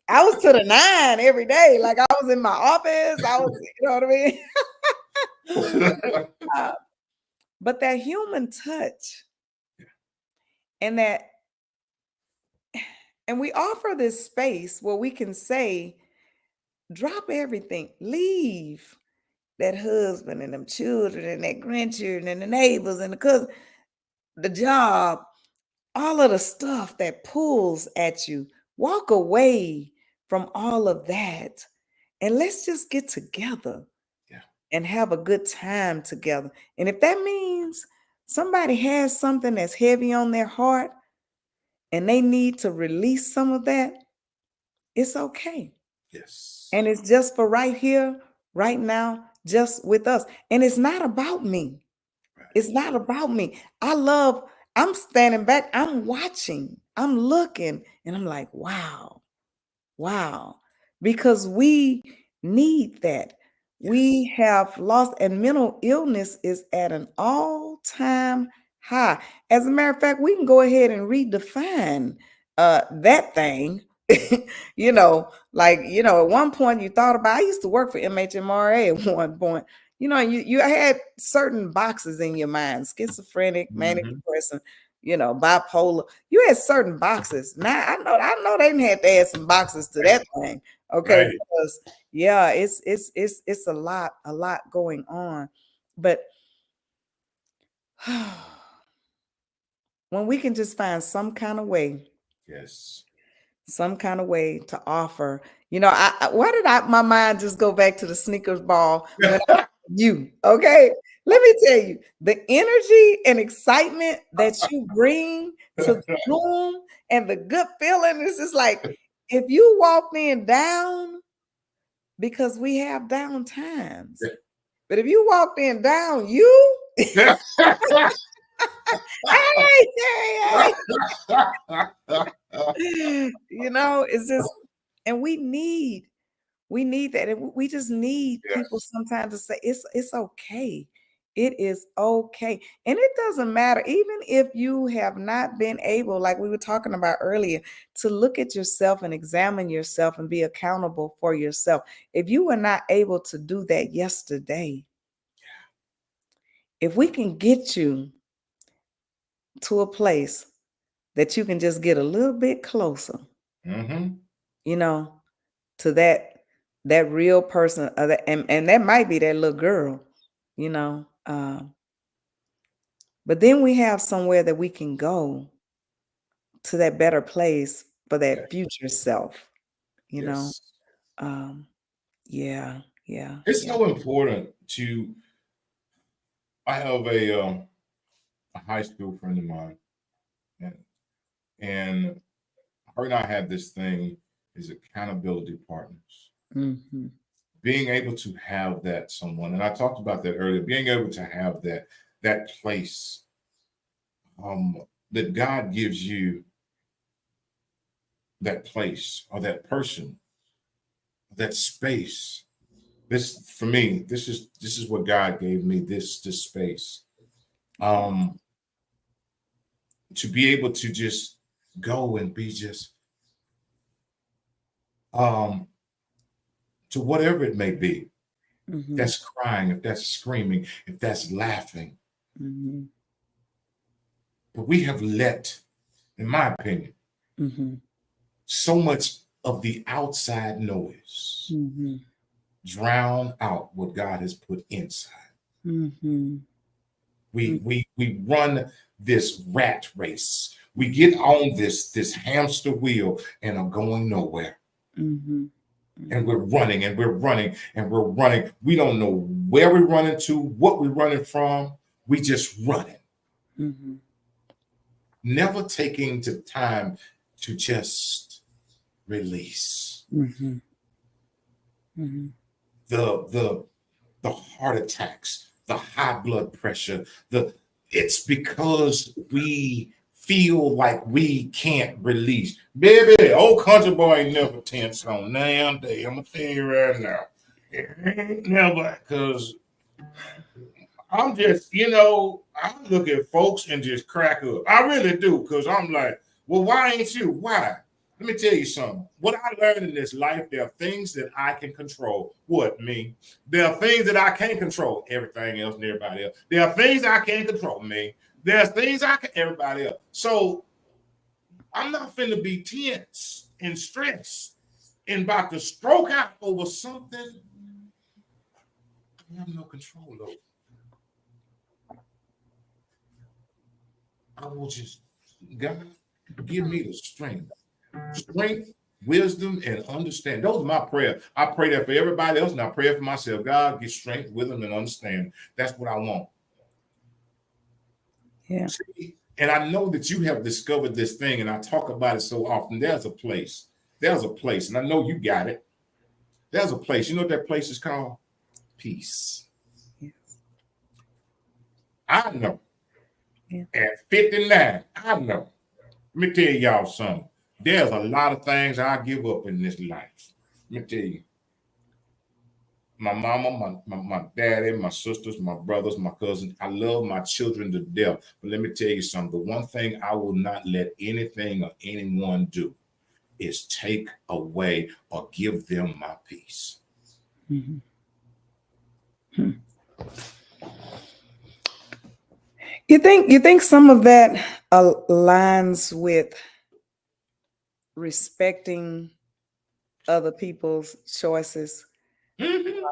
I was to the 9 every day. Like I was in my office. I was, you know what I mean? But that human touch and we offer this space where we can say, drop everything, leave that husband and them children and that grandchildren and the neighbors and the cousin, the job, all of the stuff that pulls at you. Walk away from all of that and let's just get together and have a good time together. And if that means somebody has something that's heavy on their heart and they need to release some of that, it's okay. Yes. And it's just for right here, right now, just with us. And it's not about me. Right. It's not about me. I'm standing back, I'm watching, I'm looking, and I'm like, wow. Because we need that. Yes. We have lost, and mental illness is at an all-time high. As a matter of fact, we can go ahead and redefine that thing. At one point you thought about, I used to work for MHMRA at one point. You had certain boxes in your mind: schizophrenic, manic depressive, bipolar. You had certain boxes. Now I know they had to add some boxes to that thing. Okay. Right. Because it's a lot going on. But when we can just find some kind of way. Yes. Some kind of way to offer. Why did my mind just go back to the Snickers ball when you, okay? Let me tell you, the energy and excitement that you bring to the room and the good feeling is just like, if you walked in down, because we have down times, but if you walked in down, you it's just, and we need that. And we just need people sometimes to say it's okay. It is okay. And it doesn't matter, even if you have not been able, like we were talking about earlier, to look at yourself and examine yourself and be accountable for yourself. If you were not able to do that yesterday, if we can get you to a place that you can just get a little bit closer, Mm-hmm. you know, to that real person, and that might be that little girl, you know. But then we have somewhere that we can go to that better place for Okay. that future self, you know. Yes. Um, yeah, yeah, It's yeah. so important to. I have a high school friend of mine, and, and her and I have this thing is accountability partners. Mm-hmm, Being able to have that someone, and I talked about that earlier. Being able to have that place that God gives you, that place or that person, that space. This for me, this is what God gave me, this space. Um, to be able to just go and be just um to whatever it may be. If mm-hmm, that's crying, if that's screaming, if that's laughing. mm-hmm, But we have let, in my opinion, mm-hmm, so much of the outside noise mm-hmm, drown out what God has put inside. mm-hmm, We run this rat race. We get on this hamster wheel and are going nowhere. mm-hmm, And mm-hmm, we're running and we're running and we're running. We don't know where we're running to, what we're running from. We just running, mm-hmm, never taking the time to just release. mm-hmm, mm-hmm, The the heart attacks, the high blood pressure, the it's because we feel like we can't release. Baby, old country boy ain't never tense on damn day. I'm gonna tell you right now. It ain't never because I'm just, I look at folks and just crack up. I really do, because I'm like, well, why ain't you? Why? Let me tell you something. What I learned in this life, there are things that I can control. What, me? There are things that I can't control. Everything else and everybody else. There are things I can't control, me. There's things I can, everybody else. So I'm not finna be tense and stressed and about to stroke out over something I have no control over. I will just, God, give me the strength, wisdom, and understanding. Those are my prayers. I pray that for everybody else, and I pray for myself. God, get strength, wisdom, and understanding. That's what I want. yeah. See, and I know that you have discovered this thing, and I talk about it so often. There's a place. There's a place, and I know you got it. There's a place. You know what that place is called? Peace. Yeah. I know. Yeah. At 59, I know. Let me tell y'all something. There's a lot of things I give up in this life. Let me tell you. My mama, my daddy, my sisters, my brothers, my cousins. I love my children to death. But let me tell you something. The one thing I will not let anything or anyone do is take away or give them my peace. Mm-hmm. Hmm. You think some of that aligns with respecting other people's choices Mm-hmm,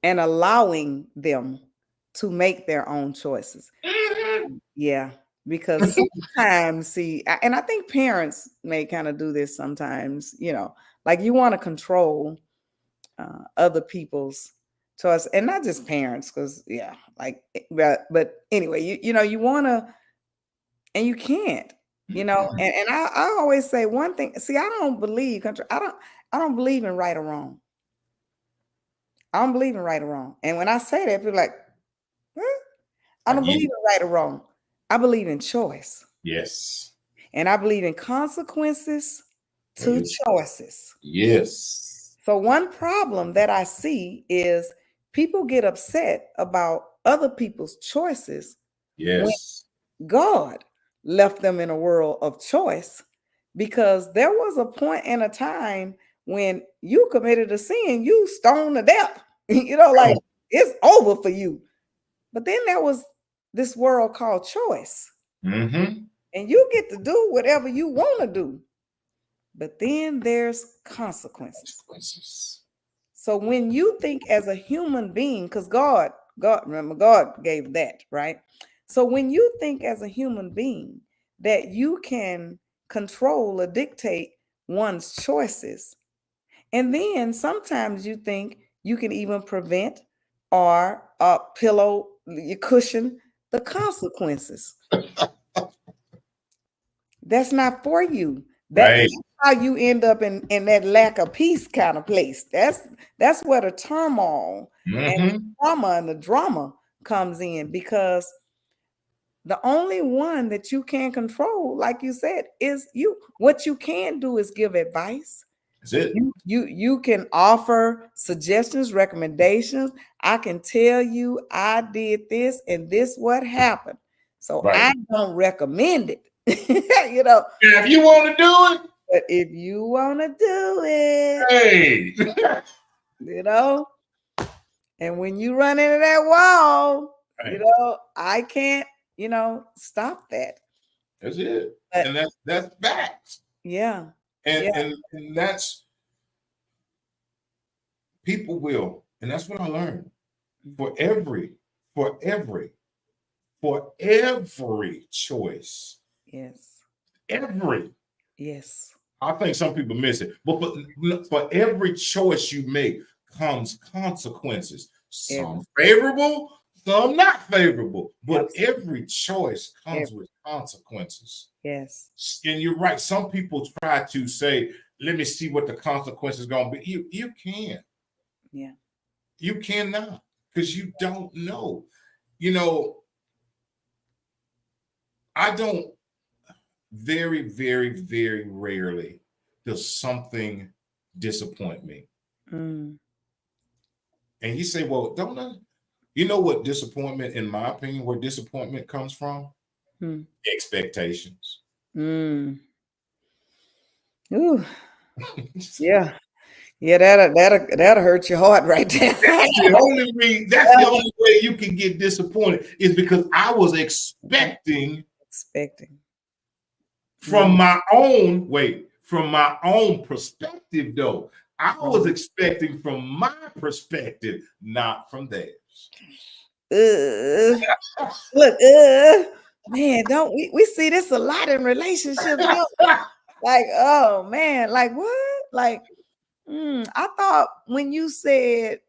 and allowing them to make their own choices? mm-hmm. Yeah, because sometimes, and I think parents may kind of do this sometimes, like you want to control other people's choice, and not just parents, because yeah, like, but anyway, you want to, and you can't, and I always say one thing. See, I don't believe control. I don't believe in right or wrong. I don't believe in right or wrong. And when I say that, people are like, huh? I I don't get believe it. in right or wrong. I believe in choice. Yes. And I believe in consequences Oh, to yes. choices. Yes. So, one problem that I see is people get upset about other people's choices when Yes. God left them in a world of choice, because there was a point in a time when you committed a sin, you stoned to death. Like, Oh. it's over for you. But then there was this world called choice. Mm-hmm. and you get to do whatever you want to do. But then there's consequences. So when you think as a human being, because remember, God gave that, right? So when you think as a human being that you can control or dictate one's choices, and then sometimes you think you can even prevent or pillow, you cushion the consequences. That's not for you. Right. That's how you end up in that lack of peace kind of place. That's where the turmoil and Mm-hmm. trauma and the drama comes in, because the only one that you can control, like you said, is you. What you can do is give advice. That's it. You can offer suggestions, recommendations. I can tell you I did this and this what happened. So Right. I don't recommend it. you know, If you want to do but if you want to do it, it, hey. you know, and when you run into that wall, Right. I can't, stop that. That's it. But And that's facts. yeah, And, yeah, and that's people will. And that's what I learned. For every, for every, for every choice, yes, every, yes, I think some people miss it. But for every choice you make comes consequences. every, Some favorable, some not favorable. But absolutely, every choice comes every, with consequences. yes, And you're right. Some people try to say, let me see what the consequences going to be. You can't. yeah, You cannot, because you don't know. You know, I don't very, very, very rarely does something disappoint me. mm, And you say, well, don't I? You know what disappointment, in my opinion, where disappointment comes from? mm, Expectations. mm. Ooh, yeah, yeah. That'll hurt your heart right there. That's the only way you can get disappointed is because I was expecting Expecting. from Mm, my own perspective, though. I was right. expecting from my perspective, not from theirs. Ugh. Look, man, don't we see this a lot in relationships, don't we? Like, oh man, like what? Like, I thought when you said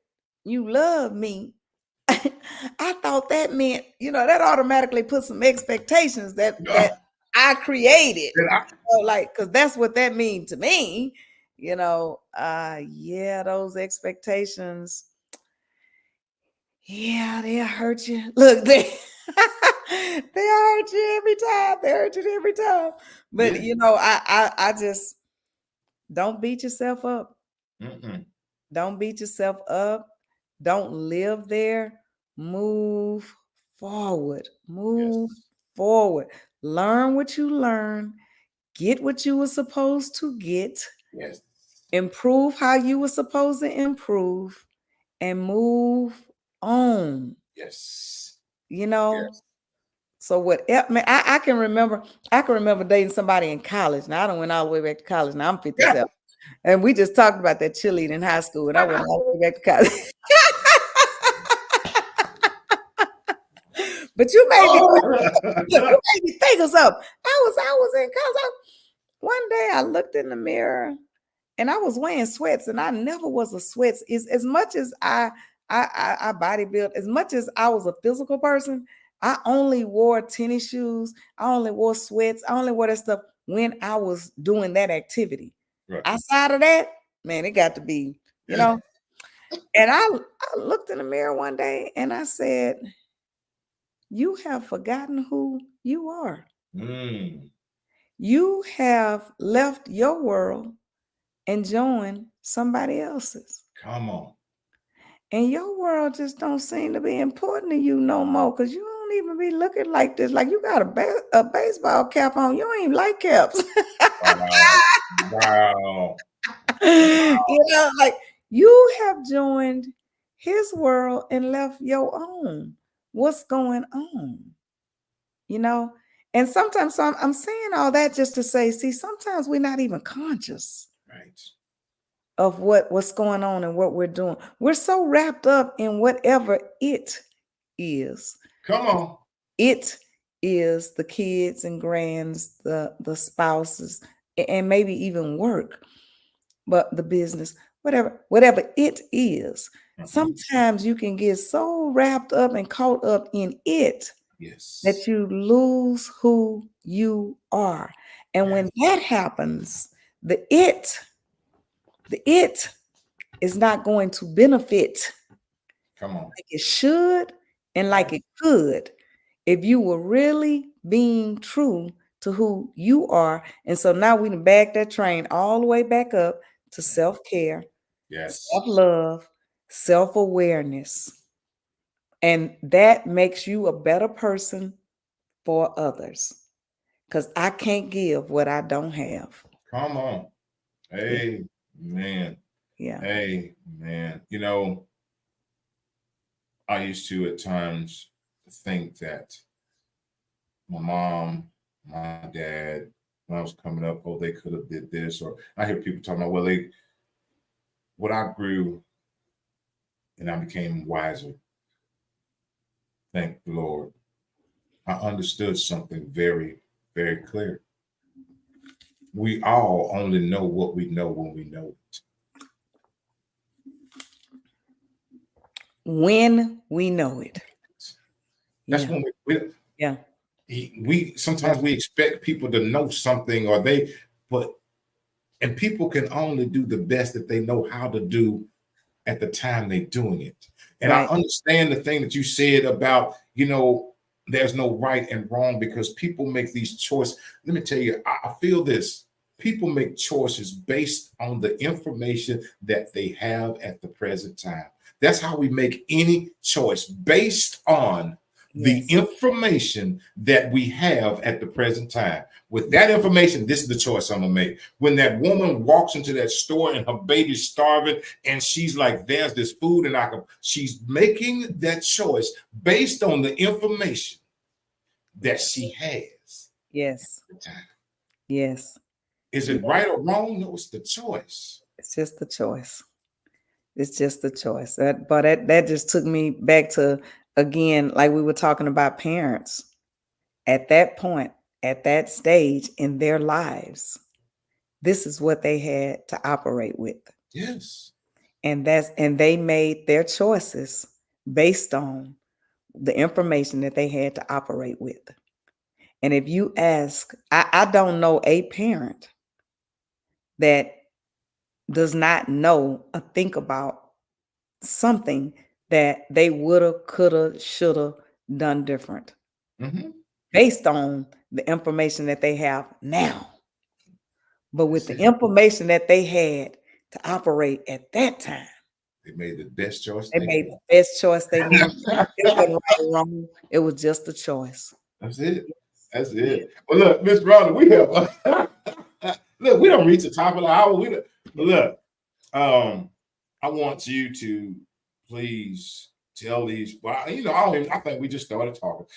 you love me, I thought that meant, that automatically put some expectations that I created. And I, Like, because that's what that means to me. Yeah, those expectations, yeah, they'll hurt you. Look, they they hurt you every time. They hurt you every time. But yeah. I just don't beat yourself up. Mm-mm. Don't beat yourself up. Don't live there. Move forward. Move Yes. forward. Learn what you learn. Get what you were supposed to get. Yes. Improve how you were supposed to improve, and move on. Yes. You know, Yes. so what? Man, I can remember. I can remember dating somebody in college. Now I don't went all the way back to college. Now I'm Yeah. 57, and we just talked about that cheerleading in high school, and I went all the way back to college. But you made me look. You made me think of something. I was in college. One day I looked in the mirror, and I was wearing sweats, and I never was a sweats. Is as much as I bodybuilt, as much as I was a physical person, I only wore tennis shoes. I only wore sweats. I only wore that stuff when I was doing that activity. Right. Outside of that, man, it got to be, you know. And I looked in the mirror one day and I said, "You have forgotten who you are. Mm, You have left your world and joined somebody else's. come on. And your world just don't seem to be important to you no more, because you don't even be looking like this. Like you got a baseball cap on. You don't even like caps. Wow. Wow. Like you have joined his world and left your own. What's going on? You know? And sometimes, so I'm saying all that just to say, see, sometimes we're not even conscious Right. of what's going on and what we're doing. We're so wrapped up in whatever it is. Come on. It is the kids and grands, the spouses, and maybe even work, but the business, whatever it is. Mhm. Sometimes you can get so wrapped up and caught up in it that Yes. you lose who you are. And when Yes. that happens, the it is not going to benefit Come on. like it should and like Right. it could if you were really being true to who you are. And so now we can back that train all the way back up to self-care, Yes. self-love, self-awareness. And that makes you a better person for others. Because I can't give what I don't have. Come on. Yeah. Amen. Yeah. Amen. I used to at times think that my mom, my dad, when I was coming up, oh, they could have did this, or I hear people talking about, well, they. What I grew and I became wiser. Thank the Lord. I understood something very, very clear. We all only know what we know when we know it. When we know it. That's Yeah. when we Yeah. sometimes Yeah. we expect people to know something or they, but and people can only do the best that they know how to do at the time they're doing it. And I Right. understand the thing that you said about, there's no right and wrong because people make these choices. Let me tell you, I feel this. People make choices based on the information that they have at the present time. That's how we make any choice based on the Yes. information that we have at the present time. With that information, this is the choice I'm gonna make. When that woman walks into that store and her baby's starving, and she's like, "There's this food," and she's making that choice based on the information that she has Yes. at the time. Yes. Is Yeah. it right or wrong? No, it's the choice. It's just the choice. It's just the choice. That just took me back to, again, like we were talking about parents at that point, at that stage in their lives. This is what they had to operate with. Yes. And they made their choices based on the information that they had to operate with. And if you ask, I don't know a parent that does not know or think about something that they woulda, coulda, shoulda done different Mm-hmm. based on the information that they have now. But with That's the it. information that they had to operate at that time, They made the best choice they they made could. the best choice they knew. It wasn't right or wrong. It was just a choice. That's it. That's Yeah. it. Well, look, Miss Ronda, we have look. We don't reach the top of the hour. But look. I want you to please tell these. Well, I think we just started talking.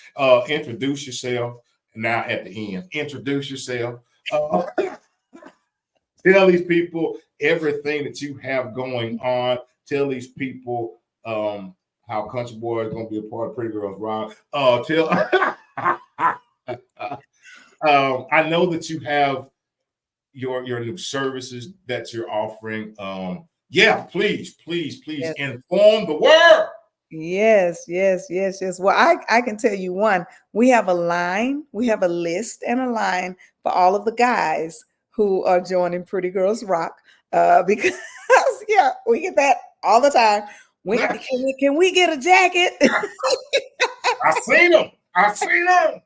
Introduce yourself now at the end. Introduce yourself. Tell these people everything that you have going on. Tell these people how Country Boy is going to be a part of Pretty Girls Rock. Tell. I know that you have your new services that you're offering. Yeah, please Yes. inform the world. Yes, yes, yes, yes. Well, I can tell you one. We have a line, we have a list and a line for all of the guys who are joining Pretty Girls Rock. Because yeah, we get that all the time. Can we get a jacket? I seen them. I seen them.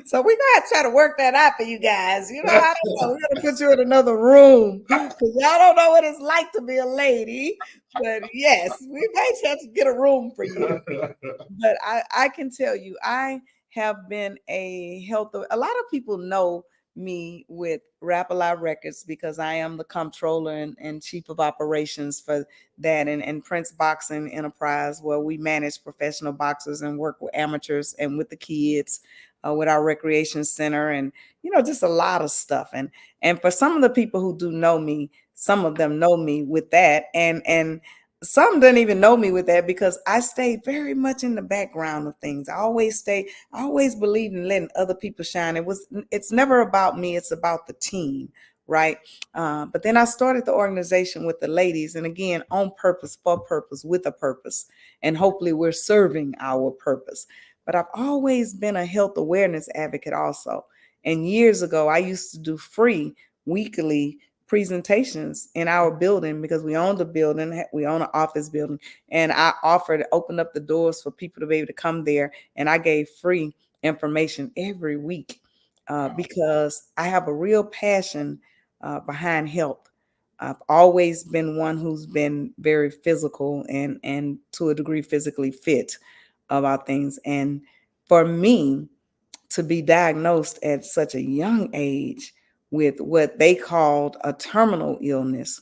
So we gotta try to work that out for you guys. I don't know. We're gonna put you in another room because y'all don't know what it's like to be a lady. But yes, we might have to get a room for you. But I can tell you, I have been a lot of people know me with Rap A Lot Records because I am the comptroller and chief of operations for that and Prince Boxing Enterprise, where we manage professional boxers and work with amateurs and with the kids. with our recreation center, and just a lot of stuff. And for some of the people who do know me, some of them know me with that, and some didn't even know me with that because I stayed very much in the background of things. I always believed in letting other people shine. It's never about me, it's about the team, right? But then I started the organization with the ladies, and again, on purpose, for purpose, with a purpose, and hopefully we're serving our purpose. But I've always been a health awareness advocate also. And years ago, I used to do free weekly presentations in our building because we owned the building, we own an office building, and I offered to open up the doors for people to be able to come there, and I gave free information every week because I have a real passion behind health. I've always been one who's been very physical and to a degree physically fit about things. And for me to be diagnosed at such a young age with what they called a terminal illness,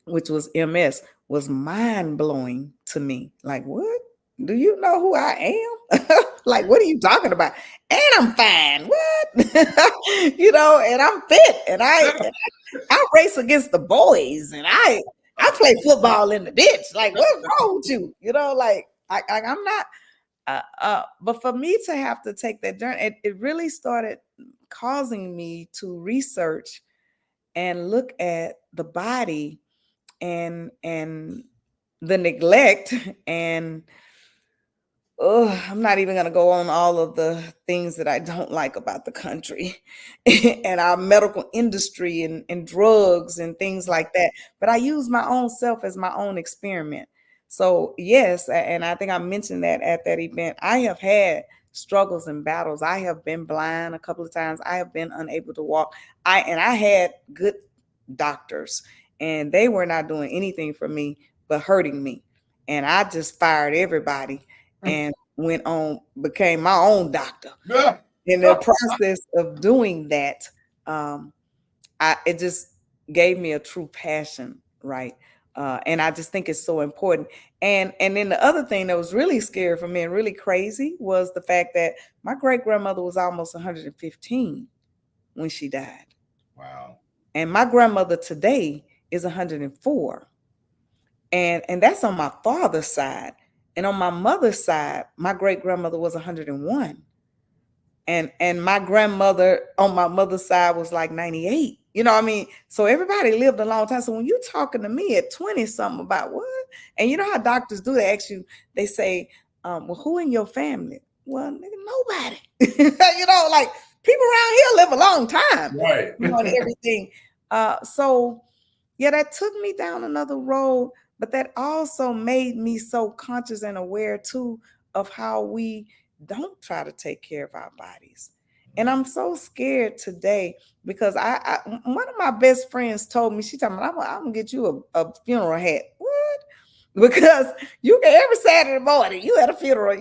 which was MS, was mind blowing to me. Like, what? Do you know who I am? Like, what are you talking about? And I'm fine. What? And I'm fit, and I race against the boys, and I play football in the ditch. Like, what's wrong with you? Like I'm not. But for me to have to take that journey, it really started causing me to research and look at the body and the neglect and I'm not even going to go on all of the things that I don't like about the country and our medical industry and drugs and things like that. But I use my own self as my own experiment. So, yes, and I think I mentioned that at that event, I have had struggles and battles. I have been blind a couple of times. I have been unable to walk. I had good doctors, and they were not doing anything for me but hurting me. And I just fired everybody and went on, became my own doctor. In the process of doing that, it just gave me a true passion, right? And I just think it's so important. And then the other thing that was really scary for me and really crazy was the fact that my great grandmother was almost 115 when she died. Wow. And my grandmother today is 104. And that's on my father's side. And on my mother's side, my great grandmother was 101. And my grandmother on my mother's side was like 98. What I mean? So everybody lived a long time. So when you're talking to me at 20 something about what? And you know how doctors do, they ask you, they say, well, who in your family? Well, nigga, nobody. Like people around here live a long time. Right. And everything. So yeah, that took me down another road, but that also made me so conscious and aware too of how we don't try to take care of our bodies. And I'm so scared today because one of my best friends told me, she told me, I'm gonna get you a funeral hat. What? Because you can every Saturday morning, you at a funeral,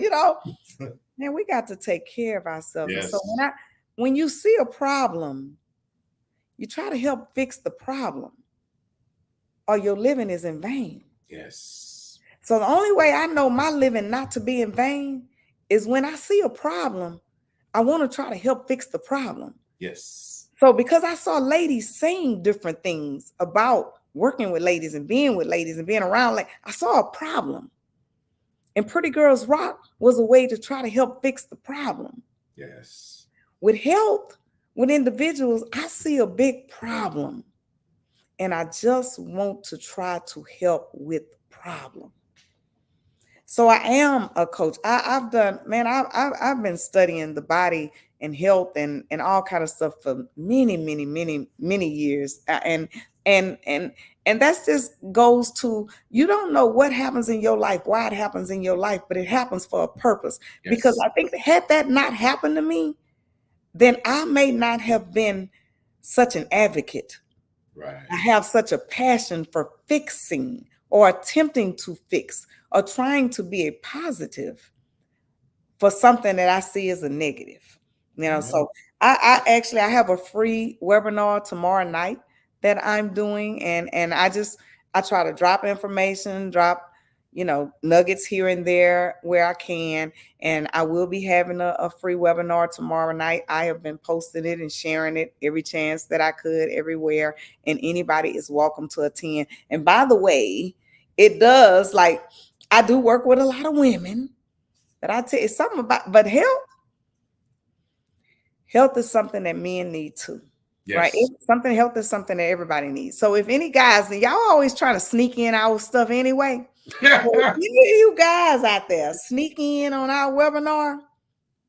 Man, we got to take care of ourselves. Yes. And so when you see a problem, you try to help fix the problem, or your living is in vain. Yes. So the only way I know my living not to be in vain is when I see a problem, I want to try to help fix the problem. Yes. So because I saw ladies saying different things about working with ladies and being around, like I saw a problem. And Pretty Girls Rock was a way to try to help fix the problem. Yes. With health, with individuals, I see a big problem. And I just want to try to help with the problem. So I am a coach. I've done, man, I've been studying the body and health and all kind of stuff for many, many, many, many years. And that's just goes to, you don't know what happens in your life, why it happens in your life, but it happens for a purpose. Yes. Because I think had that not happened to me, then I may not have been such an advocate. Right. I have such a passion for fixing or attempting to fix or trying to be a positive for something that I see as a negative. So I have a free webinar tomorrow night that I'm doing, and I try to drop information, nuggets here and there where I can. And I will be having a free webinar tomorrow night. I have been posting it and sharing it every chance that I could everywhere. And anybody is welcome to attend. And by the way, it does, like, I do work with a lot of women, but I tell you something about, but health is something that men need too. Right. Yes. Health is something that everybody needs. So if any guys, and y'all always trying to sneak in our stuff anyway. So if any of you guys out there sneak in on our webinar,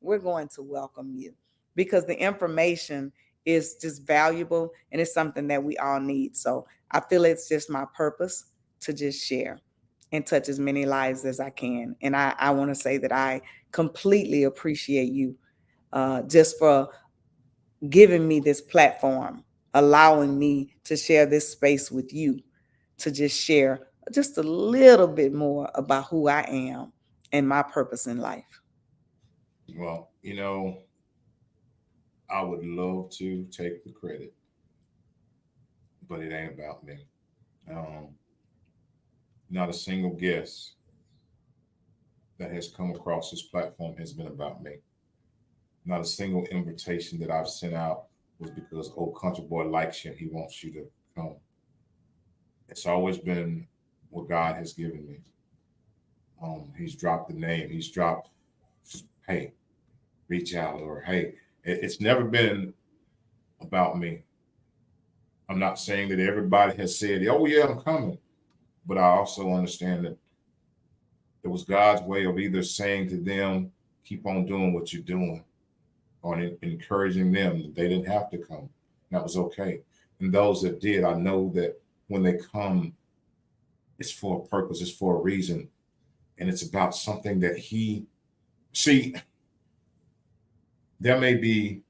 we're going to welcome you, because the information is just valuable and it's something that we all need. So I feel it's just my purpose to just share and touch as many lives as I can. And I want to say that I completely appreciate you just for giving me this platform, allowing me to share this space with you, to just share just a little bit more about who I am and my purpose in life. Well, I would love to take the credit, but it ain't about me. Um, Not a single guest that has come across this platform has been about me. Not a single invitation that I've sent out was because old country boy likes you and he wants you to come. It's always been what God has given me. He's dropped the name. He's dropped, hey, reach out, or hey, it's never been about me. I'm not saying that everybody has said, oh yeah, I'm coming. But I also understand that it was God's way of either saying to them, keep on doing what you're doing, or encouraging them that they didn't have to come. That was okay. And those that did, I know that when they come, it's for a purpose, it's for a reason. And it's about something that see, there may be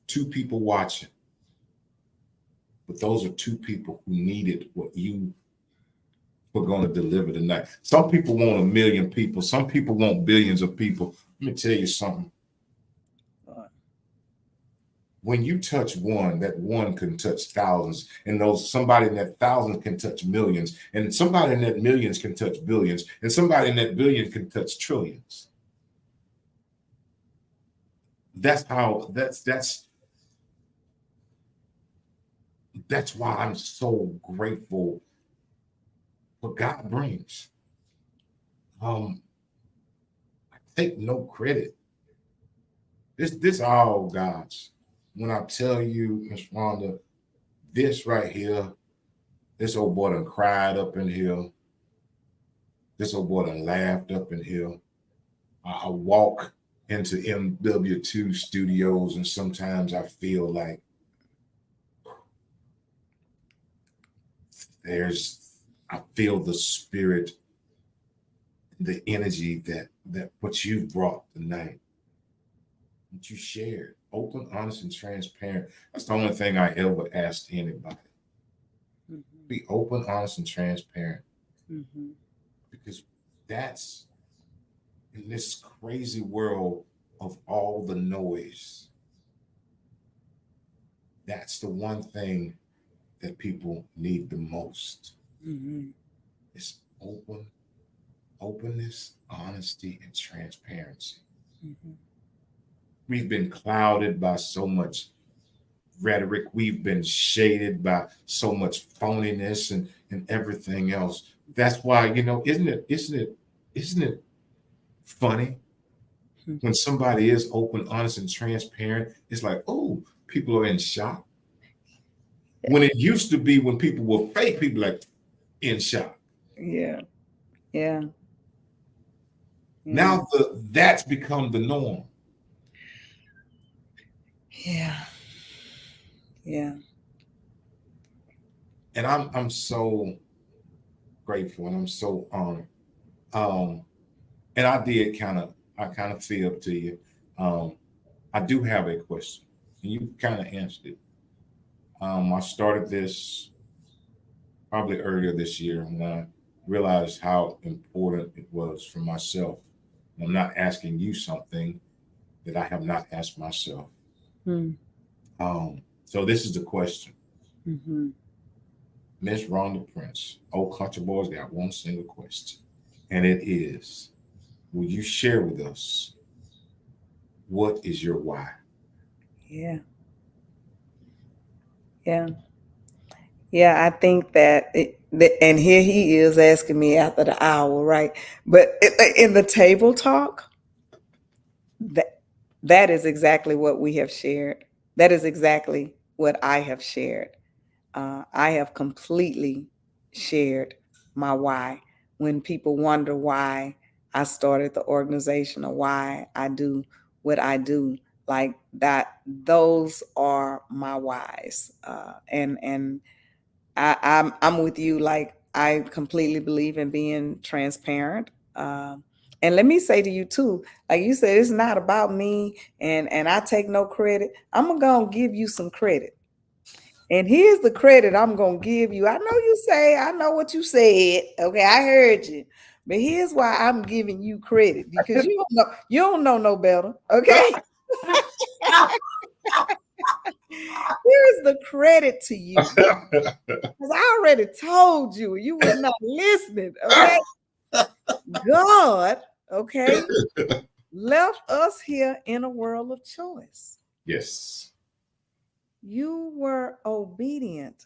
two people watching, but those are two people who needed what you were going to deliver tonight. Some people want 1 million people. Some people want billions of people. Let me tell you something. When you touch one, that one can touch thousands, and somebody in that thousands can touch millions, and somebody in that millions can touch billions, and somebody in that billion can touch trillions. That's why I'm so grateful for God brings. I take no credit. This all God's. When I tell you, Miss Ronda, this right here, this old boy done cried up in here. This old boy done laughed up in here. I walk into MW2 studios, and sometimes I feel like I feel the spirit, the energy that what you brought tonight, what you shared, open, honest, and transparent. That's the only thing I ever asked anybody. Mm-hmm. Be open, honest, and transparent. Mm-hmm. Because that's, in this crazy world of all the noise, that's the one thing that people need the most. Mm-hmm. It's openness, honesty, and transparency. Mm-hmm. We've been clouded by so much rhetoric. We've been shaded by so much phoniness and everything else. That's why, isn't it funny when somebody is open, honest, and transparent? It's like, oh, people are in shock. When it used to be, when people were fake, people like in shock. Yeah. Yeah. Now that's become the norm. Yeah. Yeah. And I'm so grateful, and I'm so honored. And I kind of feel up to you. I do have a question, and you kind of answered it. I started this probably earlier this year when I realized how important it was for myself. I'm not asking you something that I have not asked myself. So this is the question. Mm-hmm. Miss Ronda Prince. Old Country Boys got one single question, and it is: will you share with us what is your why? Yeah. Yeah. Yeah. I think that, and here he is asking me after the hour, right? But in the table talk, that that is exactly what we have shared. That is exactly what I have shared. I have completely shared my why. When people wonder why I started the organization or why I do what I do, like that, those are my whys. And I'm with you. Like, I completely believe in being transparent. And let me say to you too, like you said, it's not about me, and I take no credit. I'm gonna give you some credit. And here's the credit I'm gonna give you. I know you say, I know what you said. Okay, I heard you. But here's why I'm giving you credit, because you don't know no better. Okay. Here's the credit to you. Because I already told you, you was not listening. Okay. God, okay, left us here in a world of choice. Yes. You were obedient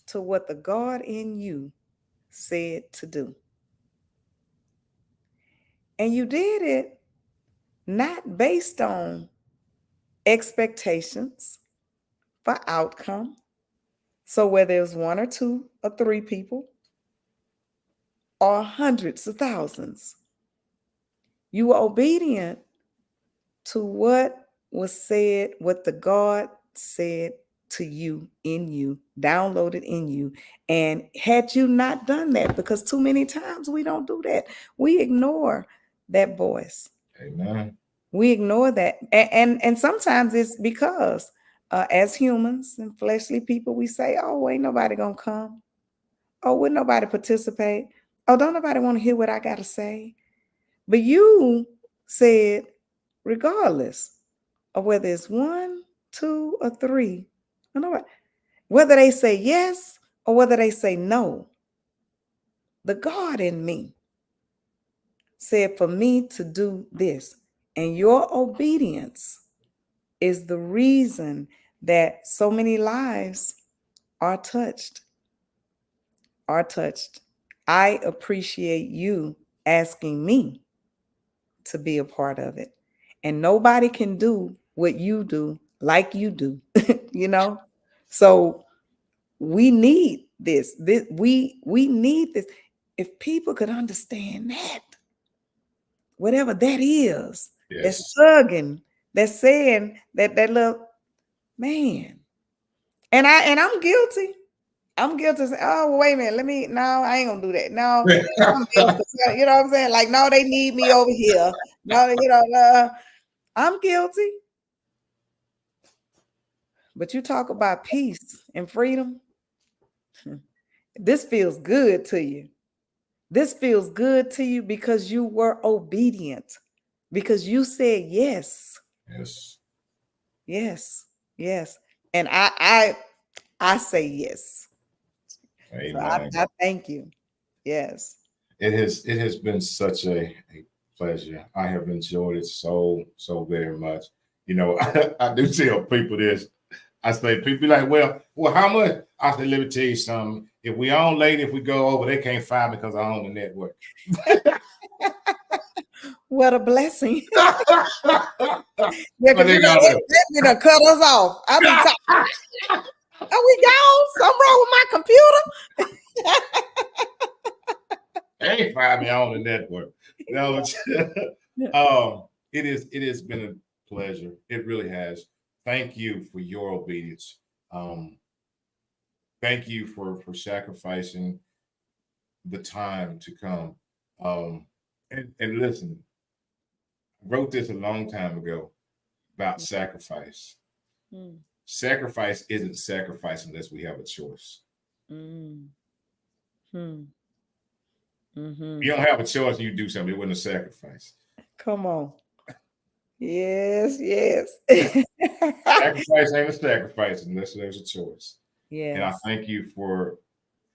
to what the God in you said to do. And you did it not based on expectations for outcome. So whether it's one or two or three people or hundreds of thousands, you were obedient to what was said, what the God said to you, in you, downloaded in you. And had you not done that, because too many times we don't do that, we ignore that voice. Amen. We ignore that. And sometimes it's because as humans and fleshly people, we say, oh, ain't nobody gonna come. Oh, would nobody participate? Oh, don't nobody want to hear what I gotta say. But you said, regardless of whether it's one, two, or three, I know what, whether they say yes or whether they say no, the God in me said for me to do this. And your obedience is the reason that so many lives are touched, are touched. I appreciate you asking me to be a part of it. And nobody can do what you do like you do, you know? So we need this. We need this. If people could understand that, whatever that is, that's Yes. tugging, that's saying that little man. And I'm guilty. I'm guilty of saying, oh, well, wait a minute, no, I ain't gonna do that. No, something else. You know what I'm saying? Like, no, they need me over here. No, I'm guilty. But you talk about peace and freedom. This feels good to you. This feels good to you because you were obedient, because you said yes, Yes. yes, yes. And I say yes. So Amen. I thank you. Yes. It has been such a pleasure. I have enjoyed it so very much. You know, I do tell people this. I say people be like, well, how much? I say, let me tell you something. If we own late, if we go over, they can't find me because I own the network. What a blessing. But Yeah, because they got to. you know, cut us off. I'll be talking. Are we gone? Something wrong with my computer? They ain't find me on the network. No, Yeah. it has been a pleasure. It really has. Thank you for your obedience. Um, thank you for sacrificing the time to come. Um, and listen, I wrote this a long time ago about sacrifice. Mm, Sacrifice isn't sacrifice unless we have a choice. mm, mm, If mhm. you don't have a choice, you do something. It wasn't a sacrifice. Come on. Yes, yes. Sacrifice ain't a sacrifice unless there's a choice. And I Yes. thank you for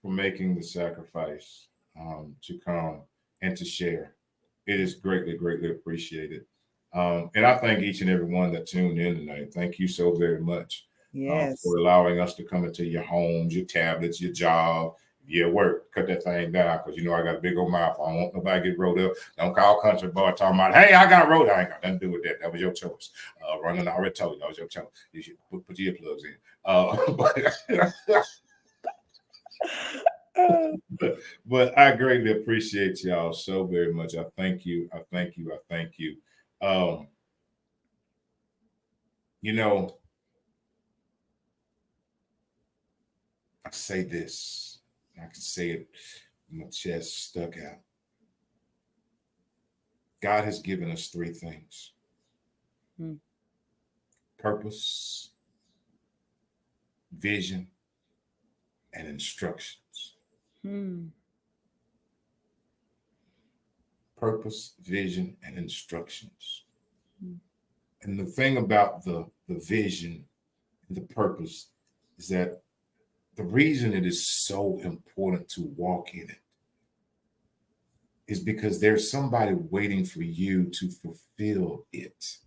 making the sacrifice to come and to share. It is greatly, greatly appreciated. And I thank each and every one that tuned in tonight. Thank you so very much Yes. for allowing us to come into your homes, your tablets, your job, your work. Cut that thing down because you know I got a big old mouth. I don't want nobody to get rolled up. Don't call country boy talking about, hey, I got rolled. I ain't got nothing to do with that. That was your choice. Running, I already told you that was your choice. You should put your earplugs in. But I greatly appreciate y'all so very much. I thank you. I thank you. I thank you. Um, you know, I say this. I can say it. My chest stuck out. God has given us three things: Mm. purpose, vision, and instructions. Mm. Purpose, vision, and instructions. Mm. And the thing about the vision and the purpose is that the reason it is so important to walk in it is because there's somebody waiting for you to fulfill it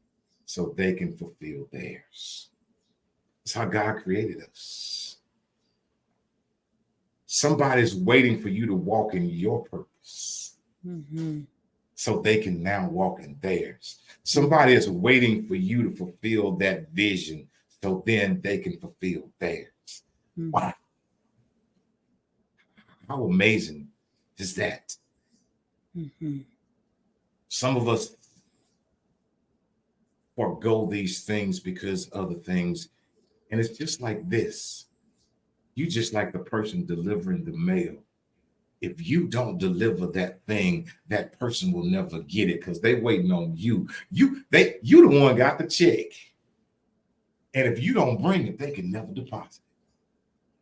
so they can fulfill theirs. That's how God created us. Somebody's waiting for you to walk in your purpose Mm-hmm. so they can now walk in theirs. Somebody is waiting for you to fulfill that vision so then they can fulfill theirs. Mm-hmm. Wow. How amazing is that? Mm-hmm. Some of us forego these things because other things. And it's just like this. You just like the person delivering the mail. If you don't deliver that thing, that person will never get it because they're waiting on you. You the one got the check. And if you don't bring it, they can never deposit.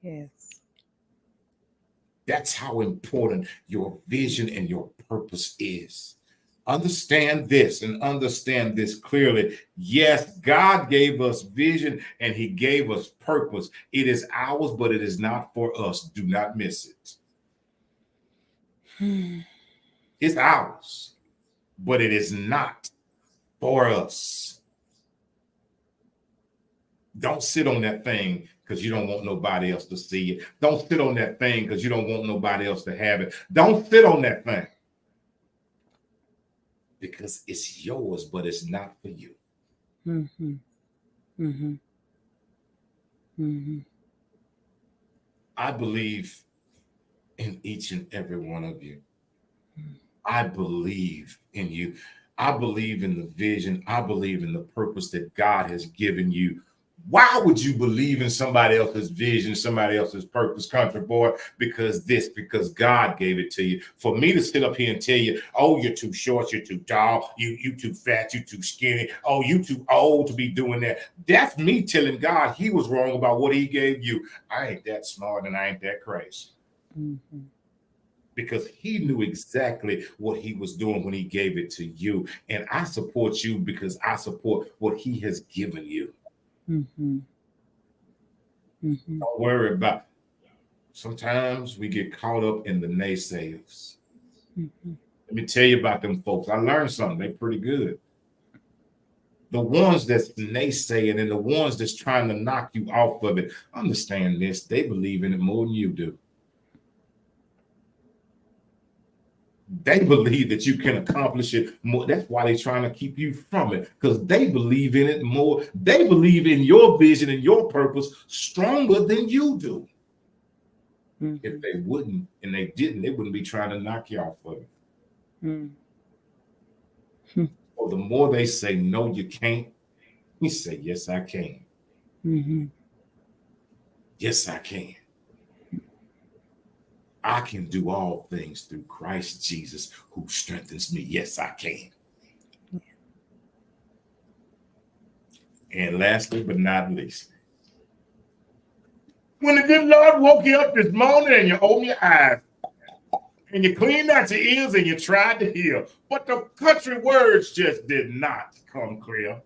Yes. That's how important your vision and your purpose is. Understand this and understand this clearly. Yes, God gave us vision and he gave us purpose. It is ours, but it is not for us. Do not miss it. It's ours, but it is not for us. Don't sit on that thing because you don't want nobody else to see it. Don't sit on that thing because you don't want nobody else to have it. Don't sit on that thing because it's yours, but it's not for you. Mm-hmm. Mm-hmm. Mm-hmm. I believe in each and every one of you. I believe in you. I believe in the vision. I believe in the purpose that God has given you. Why would you believe in somebody else's vision, somebody else's purpose, country boy? Because God gave it to you. For me to sit up here and tell you, oh, you're too short, you're too tall, you too fat, you too skinny, oh, you too old to be doing that. That's me telling God he was wrong about what he gave you. I ain't that smart and I ain't that crazy. Mm-hmm. Because he knew exactly what he was doing when he gave it to you. And I support you because I support what he has given you. Mm-hmm. Mm-hmm. Don't worry about. Sometimes we get caught up in the naysayers. Mm-hmm. Let me tell you about them folks. I learned something. They're pretty good. The ones that's naysaying and the ones that's trying to knock you off of it, understand this. They believe in it more than you do. They believe that you can accomplish it more. That's why they're trying to keep you from it because they believe in it more. They believe in your vision and your purpose stronger than you do. Mm-hmm. If they wouldn't and they didn't, they wouldn't be trying to knock you off of it. Mm-hmm. Or the more they say, no, you can't, you say, yes, I can. Mm-hmm. Yes, I can. I can do all things through Christ Jesus who strengthens me. Yes, I can. And lastly, but not least, when the good Lord woke you up this morning and you opened your eyes and you cleaned out your ears and you tried to hear, but the country words just did not come clear.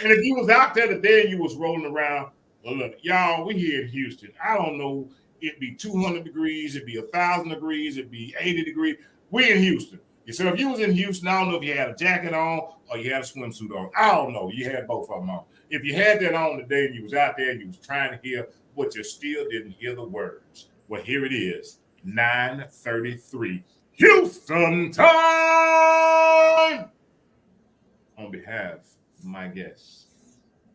And if you was out there today and you was rolling around, Well, look, y'all, we here in Houston. I don't know. It'd be 200 degrees. It'd be 1,000 degrees. It'd be 80 degrees. We in Houston. So if you was in Houston, I don't know if you had a jacket on or you had a swimsuit on. I don't know. You had both of them on. If you had that on today and you was out there and you was trying to hear, but you still didn't hear the words. Well, here it is, 9:33 Houston time. On behalf of my guests,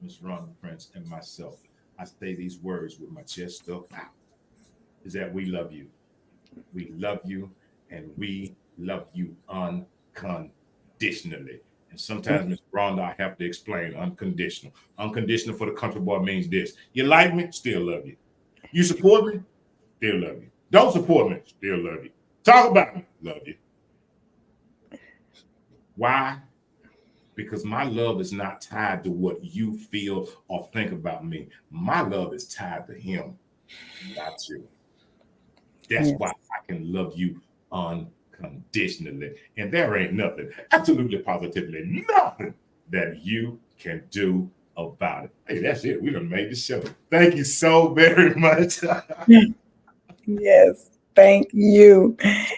Miss Ronda Prince, and myself, I say these words with my chest stuck out. Is that we love you. We love you, and we love you unconditionally. And sometimes, Miss Ronda, I have to explain unconditional. Unconditional for the country boy means this: you like me, still love you. You support me, still love you. Don't support me, still love you. Talk about me, love you. Why? Because my love is not tied to what you feel or think about me. My love is tied to him, not you. That's Yes. why I can love you unconditionally. And there ain't nothing, absolutely positively nothing that you can do about it. Hey, that's it. We done made the show. Thank you so very much. Yes, thank you.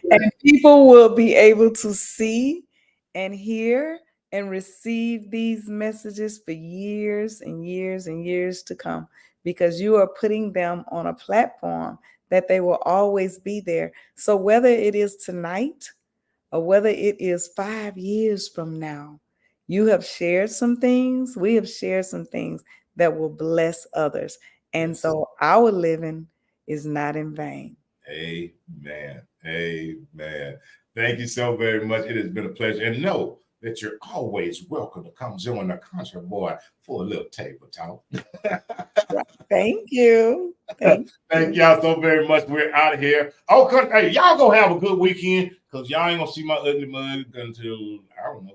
And people will be able to see and hear and receive these messages for years and years and years to come because you are putting them on a platform that they will always be there. So whether it is tonight or whether it is 5 years from now, you have shared some things, we have shared some things that will bless others. And Yes. so our living is not in vain. Amen. Amen. Thank you so very much. It has been a pleasure. And know that you're always welcome to come join the Country Boy for a little table talk. Thank you. Thank Thank you. y'all so very much. We're out of here. Oh, hey, y'all gonna have a good weekend because y'all ain't gonna see my ugly mug until I don't know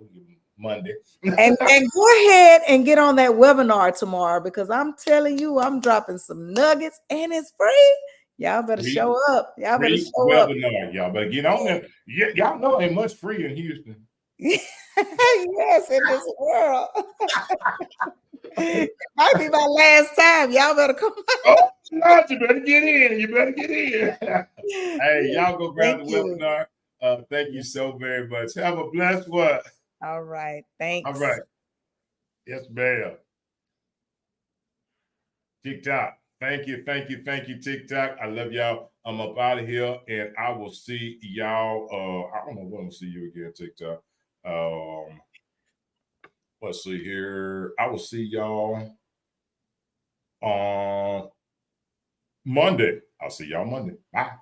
Monday. And go ahead and get on that webinar tomorrow because I'm telling you, I'm dropping some nuggets and it's free. Y'all better show up. Y'all better Free show up. webinar, y'all better get on there. Y'all know ain't much free in Houston. Yes, in this world. It might be my last time. Y'all better come. Oh, Lord, you better get in. You better get in. Hey, y'all go grab Thank the you. webinar. Thank you so very much. Have a blessed one. All right. All Thanks. right. Yes, ma'am. TikTok. Thank you, thank you, thank you, TikTok. I love y'all. I'm up out of here, and I will see y'all. I don't know when I'll see you again, TikTok. Um, let's see here. I will see y'all on Monday. I'll see y'all Monday. Bye.